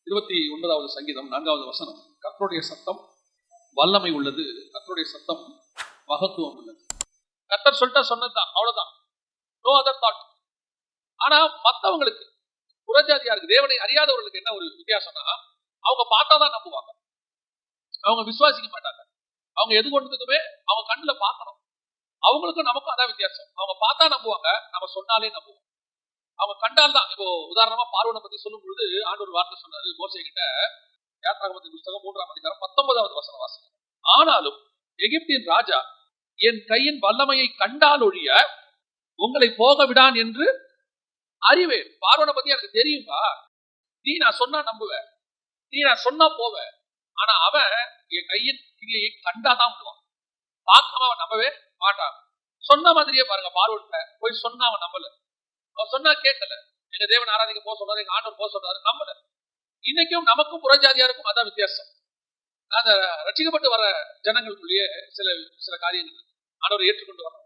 29வது சங்கீதம் 4வது வசனம். கர்த்தருடைய சத்தம் வல்லமை உள்ளது, கர்த்தருடைய சத்தம் மகத்துவம் உள்ளது. கர்த்தர் சொல்லிட்டா சொன்னதுதான், அவ்வளவுதான். No other thought. ஆனா மத்தவங்களுக்கு, புறஜாதியாருக்கு, தேவனை அறியாதவர்களுக்கு என்ன ஒரு வித்தியாசம்னா, அவங்க பார்த்தாதான் நம்புவாங்க, அவங்க விசுவாசிக்க மாட்டாங்க. அவங்க எது கொண்டதுக்குமே அவங்க கண்ணுல பார்க்கணும். அவங்களுக்கும் நமக்கும் அதான் வித்தியாசம். அவங்க பார்த்தா நம்புவாங்க, நம்ம சொன்னாலே நம்புவோம். அவங்க கண்டால்தான். இப்போ உதாரணமா பார்வோனை பத்தி சொல்லும் பொழுது ஆண்டவர் வார்த்தை சொன்னாரு மோசே கிட்ட, யாத்ராகமத்தின் புத்தகம் 3ஆம் அதிகாரம் 19வது வசனம் வாசிங்க. ஆனாலும் எகிப்தின் ராஜா என் கையின் வல்லமையை கண்டால் ஒழிய உங்களை போக விடான் என்று அறிவேன். பார்வோனை பத்தி எனக்கு தெரியும்பா, நீ நான் சொன்னா நம்புவேன், நீ நான் சொன்னா போவேன். ஆனா அவன் என் கையின் கிரியை கண்டாதான் விடுவான், பார்க்காம அவன் நம்பவே மாட்டான். சொன்ன மாதிரியே பாருங்க, பார்வோன்ட்ட போய் சொன்னா அவன் நம்பல, அவன் சொன்னா கேட்கல. எங்க தேவன் ஆராதிக்க போக சொன்னாரு, எங்க ஆண்டவர் போக சொன்னாரு, நம்பல. இன்னைக்கும் நமக்கும் புறஜாதியாருக்கும் அதான் வித்தியாசம். அந்த ரட்சிக்கப்பட்டு வர ஜனங்களுக்குள்ளேயே சில காரியங்கள் ஆண்டவர் ஏற்றுக்கொண்டு வரவங்க,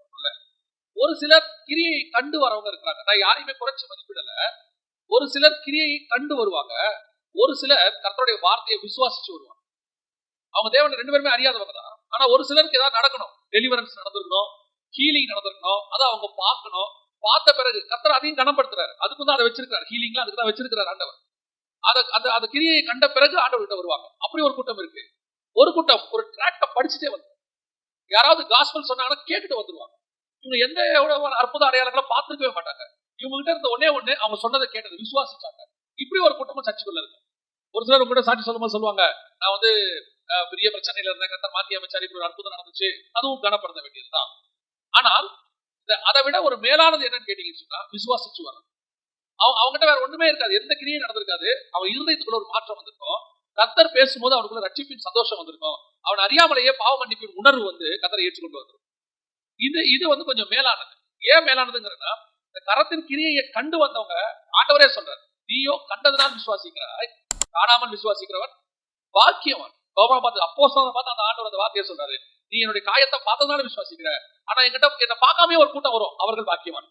ஒரு சிலர் கிரியை கண்டு வரவங்க இருக்கிறாங்க. நான் யாரையுமே குறைச்சு மதிப்பிடல. ஒரு சிலர் கிரியை கண்டு வருவாங்க, ஒரு சிலர் கர்த்தருடைய வார்த்தையை விசுவாசிச்சு வருவாங்க. அவங்க தேவனை 2 பேருமே அறியாதவங்க தான். ஆனா ஒரு சிலருக்கு ஏதாவது நடக்கணும், டெலிவரன்ஸ் நடந்திருக்கணும், ஹீலிங் நடந்திருக்கணும், அதை அவங்க பார்க்கணும். பார்த்த பிறகு கர்த்தர் அதையும் கனப்படுத்துறாரு, அதுக்கு தான் அதை வச்சிருக்காரு. ஹீலிங்லாம் அதுக்கு தான் வச்சிருக்கிறார் ஆண்டவர். அந்த கிரியை கண்ட பிறகு ஆண்டவர் கிட்ட வருவாங்க. அப்படி ஒரு கூட்டம் இருக்கு. ஒரு கூட்டம் ஒரு ட்ராக்ட படிச்சுட்டே வந்து, யாராவது காஸ்பல் சொன்னாங்கன்னா கேட்டுட்டு வந்துருவாங்க. இவங்க எந்த அற்புத அடையாளங்களை பார்த்துருக்கவே மாட்டாங்க. இவங்க கிட்ட இருந்த ஒண்ணே அவங்க சொன்னதை கேட்டது, விசுவாசிச்சாங்க. இப்படி ஒரு கூட்டமும் சர்ச்சுக்குள்ள இருக்கு. ஒரு சிலர் உங்ககிட்ட சாட்சி சொல்லும்போது சொல்லுவாங்க, நான் வந்து பெரிய பிரச்சனையில இருந்தேன், கர்த்தர் மாத்தி அமைச்சாரு, இப்படி ஒரு அற்புதம் நடந்துச்சு. அதுவும் கனப்படுத்த வேண்டியதுதான். ஆனால் அதை விட ஒரு மேலானது என்னன்னு கேட்டீங்கன்னு சொன்னா, விசுவாசிச்சு வரணும். அவங்ககிட்ட வேற ஒண்ணுமே இருக்காது, எந்த கிரியும் நடந்திருக்காது. அவன் இருதயத்துக்குள்ள ஒரு மாற்றம் வந்திருக்கும். கர்த்தர் பேசும்போது அவனுக்குள்ள ரட்சிப்பின் சந்தோஷம் வந்திருக்கும். அவன் அறியாமலேயே பாவ மன்னிப்பின் உணர்வு வந்து கர்த்தரை ஏற்றுக்கொண்டு வந்துடும். இது வந்து கொஞ்சம் மேலானது. ஏன் மேலானதுங்கிறதுனா, இந்த கரத்தின் கிரியை கண்டு வந்தவங்க ஆண்டவரே சொல்றாரு, நீயோ கண்டதுனால் விசுவாசிக்கிறாய், காணாமல் விசுவாசிக்கிறவன் பாக்கியவான். அப்போஸ்தலனை பார்த்து அந்த ஆண்டவர் அந்த வார்த்தையை சொல்றாரு, நீ என்னுடைய காயத்தை பார்த்ததுனால விசுவாசிக்கிற, ஆனா என்கிட்ட என்ன பார்க்காம ஒரு கூட்டம் வரும், அவர்கள் பாக்கியவான்.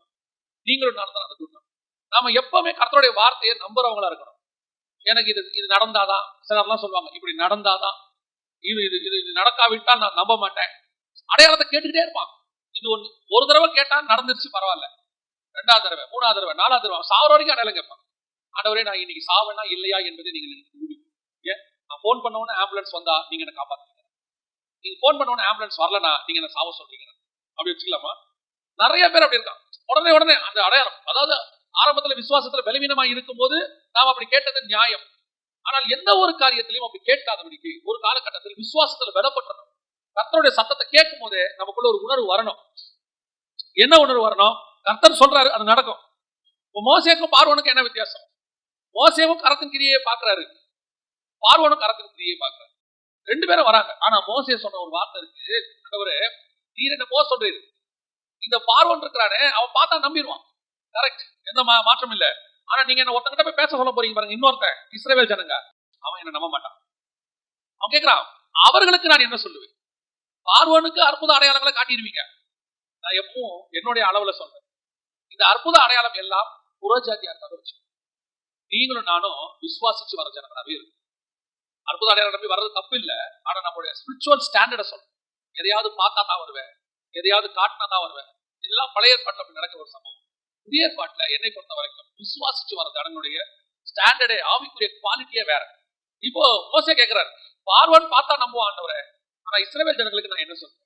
நீங்களும் நடந்த அந்த கூட்டம். நாம எப்பவுமே கர்த்தருடைய வார்த்தையை நம்புறவங்களா இருக்கணும். எனக்கு இது நடந்தாதான், சிலர்லாம் சொல்லுவாங்க இப்படி நடந்தாதான், இது நடக்காவிட்டால் நான் நம்ப மாட்டேன். அடையாளத்தை கேட்டுக்கிட்டே இருப்பான். இது ஒரு தடவை கேட்டா நடந்துருச்சு, பரவாயில்ல. 2வது தடவை, 3வது தடவை, 4வது தடவை, சாவர வரைக்கும் அடையாளம் கேட்பான். ஆண்டவரே நான் இன்னைக்கு சாவனா இல்லையா என்பதை நீங்க முடிவு. ஏன் நான் போன் பண்ண உடனே ஆம்புலன்ஸ் வந்தா நீங்க என்ன காப்பாத்துங்க, நீங்க போன் பண்ண உடனே ஆம்புலன்ஸ் வரலனா நீங்க என்ன சாவ சொல்றீங்க, அப்படி வச்சுக்கலாமா? நிறைய பேர் அப்படி இருக்கான். உடனே அந்த அடையாளம், அதாவது ஆரம்பத்துல விசுவாசத்துல பலவீனமா இருக்கும் போது நாம் அப்படி கேட்டது நியாயம். ஆனால் எந்த ஒரு காரியத்திலையும் அப்படி கேட்காதபடிக்கு ஒரு காலகட்டத்தில் விசுவாசத்துல பலப்பட்டணும். கர்த்தருடைய சத்தத்தை கேட்கும் போதே நமக்குள்ள ஒரு உணர்வு வரணும். என்ன உணர்வு வரணும்? கர்த்தர் சொல்றாரு, அது நடக்கும். மோசேக்கும் பார்வோனுக்கும் என்ன வித்தியாசம்? மோசேவும் கரத்தின் கிரியை பார்க்கிறாரு, பார்வோனும் கரத்தின் கிரியை பார்க்கிறாரு. 2 பேரும் வராங்க. ஆனா மோசே சொன்ன ஒரு வார்த்தை இருக்கு, ஆண்டவரே நீர் என்ன போக சொல்றீரு, இந்த பார்வோன் இருக்கிறானே அவன் பார்த்தா நம்பிடுவான், கரெக்ட், எந்த மாற்றம் இல்ல. ஆனா நீங்க என்ன ஒருத்தங்கிட்ட போய் பேச சொல்ல போறீங்க பாருங்க, இன்னொருத்தன் இஸ்ரவேல் ஜனங்க, அவன் என்ன நம்ப மாட்டான். அவன் கேட்கிறான், அவர்களுக்கு நான் என்ன சொல்லுவேன்? பார்வோனுக்கு அற்புத அடையாளங்களை காட்டிடுவீங்க, நான் எப்பவும் என்னுடைய அளவுல சொல்றேன். இந்த அற்புத அடையாளம் எல்லாம் புறஜாதியா இருக்க, நீங்களும் நானும் விசுவாசிச்சு வர ஜனங்களாவே இருக்கு. அற்புத அடையாளம் நம்பி வர்றது தப்பு இல்லை. ஆனா நம்மளுடைய ஸ்பிரிச்சுவல் ஸ்டாண்டர்டை சொல்றேன். எதையாவது பார்த்தா தான் வருவேன், எதையாவது காட்டினா தான் வருவேன். இதெல்லாம் பழைய ஏற்பாட்டில் அப்படி நடக்க ஒரு சம்பவம். புதிய ஏற்பாட்டுல என்னை பொறுத்த வரைக்கும் விசுவாசிச்சு வர ஜனங்களுடைய ஸ்டாண்டர்டே, ஆவிக்குரிய குவாலிட்டியே வேற. இப்போ மோசே கேட்கிறாரு, பார்வோன் பார்த்தா நம்புவான் ஆண்டவரே, ஆனா இஸ்ரவேல் ஜனங்களுக்கு நான் என்ன சொல்றேன்?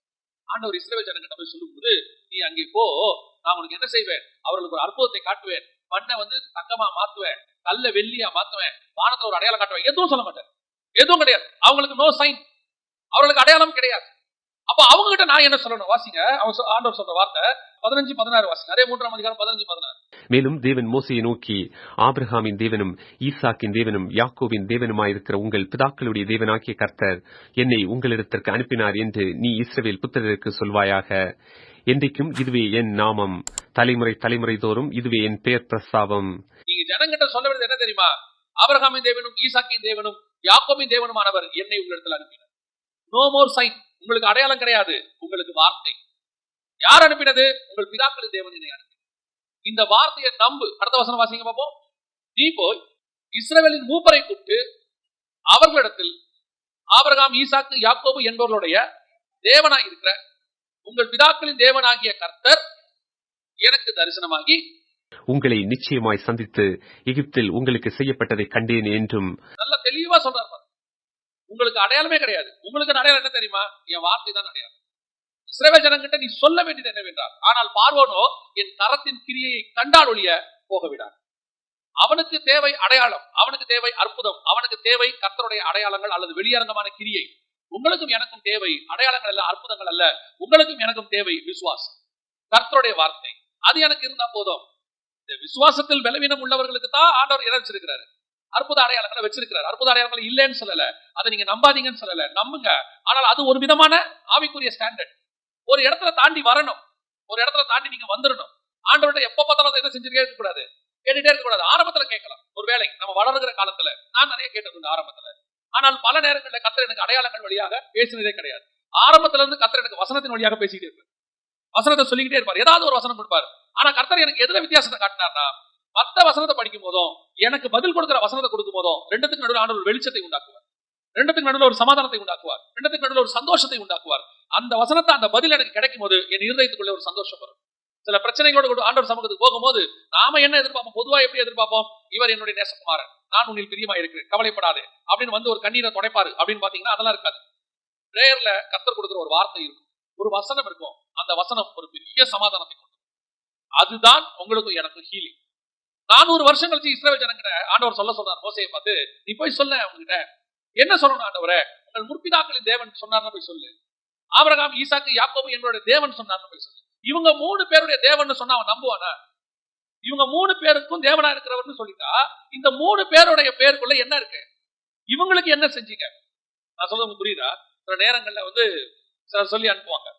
ஆண்டவர் இஸ்ரவேல் ஜனங்கிட்ட போய் சொல்லும் போது, நீ அங்கே போ, நான் உனக்கு என்ன செய்வேன்? அவர்களுக்கு ஒரு அற்புதத்தை காட்டுவேன், மண்ணை வந்து தங்கமா மாத்துவேன், கல்ல வெள்ளியா மாத்துவேன், வானத்துல ஒரு அடையாளம் காட்டுவேன். எதுவும் சொல்ல மாட்டேன், எதுவும் கிடையாது. அவங்களுக்கு நோ சைன், அவர்களுக்கு அடையாளம் கிடையாது. அப்ப அவங்க கிட்ட நான் என்ன சொல்லணும்? வாசிங்க, ஆண்டவர் சொல்ற வார்த்தை 15-16 வாசிங்க. அதே 3ஆம் அதிகாரம் 15-16. மேலும் தேவன் மோசையை நோக்கி, ஆபிரகாமின் தேவனும் ஈசாக்கின் தேவனும் யாக்கோபின் தேவனுமாயிருக்கிற உங்கள் பிதாக்களுடைய தேவனாகிய கர்த்தர் என்னை உங்களிடத்திற்கு அனுப்பினார் என்று நீ இஸ்ரவேல் புத்திரருக்கு சொல்வாயாக. என்றைக்கும் இதுவே என் நாமம், தலைமுறை தலைமுறை தோறும் இதுவே என் பெயர் பிரஸ்தாபம். நீங்க ஜனங்கிட்ட சொல்ல வேண்டியது என்ன தெரியுமா? ஆபிரகாமின் தேவனும் ஈசாக்கின் தேவனும் யாக்கோபின் தேவனுமானவர் என்னை உங்களிடத்தில் அனுப்பினார். நோ மோர் சைன், உங்களுக்கு அடையாளம் கிடையாது, உங்களுக்கு வார்த்தை. யார் அனுப்பினது? உங்கள் பிதாக்களின் தேவன் என்னை அனுப்பினார். இந்த வார்த்தையை நம்பு. அடுத்த வசனம் வாசிங்க பாப்போம். நீ போய் இஸ்ரவேலின் மூப்பரை கூப்பிட்டு அவர்களிடத்தில் ஆபிரகாம், ஈசாக்கு, யாக்கோபு என்பவர்களுடைய தேவனாய் இருக்கிற உங்கள் பிதாக்களின் தேவனாகிய கர்த்தர் எனக்கு தரிசனமாகி உங்களை நிச்சயமாய் சந்தித்து எகிப்தில் உங்களுக்கு செய்யப்பட்டதை கண்டேன் என்றும் நல்ல தெளிவா சொல்றாரு. உங்களுக்கு அடையாளமே கிடையாது. உங்களுக்கு அடையாளம் என்ன தெரியுமா? என் வார்த்தை தான் அடையாளம். இஸ்ரவேல் ஜனங்கிட்ட நீ சொல்ல வேண்டியது என்னவென்றால், ஆனால் பார்வோனோ என் கரத்தின் கிரியையை கண்டால் ஒழிய போக விடார். அவனுக்கு தேவை அடையாளம், அவனுக்கு தேவை அற்புதம், அவனுக்கு தேவை கர்த்தருடைய அடையாளங்கள் அல்லது வெளியரங்கமான கிரியை. உங்களுக்கும் எனக்கும் தேவை அடையாளங்கள் அல்ல, அற்புதங்கள் அல்ல. உங்களுக்கும் எனக்கும் தேவை விசுவாசம், கர்த்தருடைய வார்த்தை. அது எனக்கு இருந்தா போதும். இந்த விசுவாசத்தில் பலவீனம் உள்ளவர்களுக்கு தான் ஆண்டவர் இணைச்சிருக்கிறாரு, அற்புத அடையாளங்களை வச்சிருக்கிறார். அற்புத அடையாளங்கள் இல்லைன்னு சொல்லல, அதை நீங்க நம்பாதீங்கன்னு சொல்லல, நம்புங்க. ஆனால் அது ஒரு விதமான ஆவிக்குரிய ஸ்டாண்டர்ட். ஒரு இடத்துல தாண்டி வரணும், ஒரு இடத்துல தாண்டி நீங்க வந்துடணும். ஆண்டவர்கிட்ட எப்ப பார்த்தாலும் என்ன செஞ்சுட்டே இருக்க கூடாது, கேட்டுட்டே இருக்க கூடாது. ஆரம்பத்துல கேட்கலாம், ஒரு வேலை நம்ம வளர்கிற காலத்துல நான் நிறைய கேட்டது ஆரம்பத்துல. ஆனால் பல நேரங்களில் கர்த்தர் எனக்கு அடையாளங்கள் வழியாக பேசினதே கிடையாது. ஆரம்பத்துல இருந்து கர்த்தர் எனக்கு வசனத்தின் வழியாக பேசிக்கிட்டே இருப்பார், வசனத்தை சொல்லிக்கிட்டே இருப்பார், ஏதாவது ஒரு வசனம் கொடுப்பார். ஆனா கர்த்தர் எனக்கு எதுல வித்தியாசத்தை காட்டினார்னா, மத்த வசனத்தை படிக்கும் போதும் எனக்கு பதில் கொடுக்கிற வசனத்தை கொடுக்கும் போதும் ரெண்டுத்துக்கு நடுவில் ஆண்டவர் வெளிச்சத்தை உண்டாக்குவார், ரெண்டுத்துக்கு நடுவில் ஒரு சமாதானத்தை உண்டாக்குவார், ரெண்டுத்துக்கு நடுவில் ஒரு சந்தோஷத்தை உண்டாக்குவார். அந்த வசனத்தை, அந்த பதில் எனக்கு கிடைக்கும் போது என் இருதயத்துக்குள்ள ஒரு சந்தோஷம் வரும். சில பிரச்சனைகளோடு ஆண்டவர் சமூகத்துக்கு போகும்போது நாம என்ன எதிர்பார்ப்போம்? பொதுவா எப்படி எதிர்பார்ப்போம்? இவர் என்னுடைய நேசகுமாரன், நான் உன்னில் பிரியமா இருக்கிறேன், கவலைப்படாதே அப்படின்னு வந்து ஒரு கண்ணீரை துடைப்பாரு அப்படின்னு பாத்தீங்கன்னா அதெல்லாம் இருக்காது. பிரேயர்ல கர்த்தர் கொடுக்கிற ஒரு வார்த்தை இருக்கும், ஒரு வசனம் இருக்கும். அந்த வசனம் ஒரு பெரிய சமாதானத்தை கொண்டு, அதுதான் உங்களுக்கு எனக்கு ஹீலிங். 400 வருஷம் கழிச்சு இஸ்ரவேல் ஜனங்கிட்ட ஆண்டவர் சொல்றார், மோசேயை பார்த்து, நீ போய் சொல்ல உங்ககிட்ட என்ன சொல்லணும்? ஆண்டவரே, உங்கள் முற்பிதாக்களின் தேவன் சொன்னார்னு போய் சொல்லு. ஆபிரகாம், ஈசாக்கு, யாக்கோபு எங்களுடைய தேவன் சொன்னார்னு போய் சொல்லு. இவங்க 3 பேருடைய தேவன் சொன்னா அவன் நம்புவானா? இவங்க 3 பேருக்கும் தேவனா இருக்கிறவர்னு சொல்லிட்டா இந்த 3 பேருடைய பேருக்குள்ள என்ன இருக்கு? இவங்களுக்கு என்ன செஞ்சீங்க? நான் சொல்றது புரியுதா? சில நேரங்கள்ல வந்து சில சொல்லி அனுப்புவாங்க.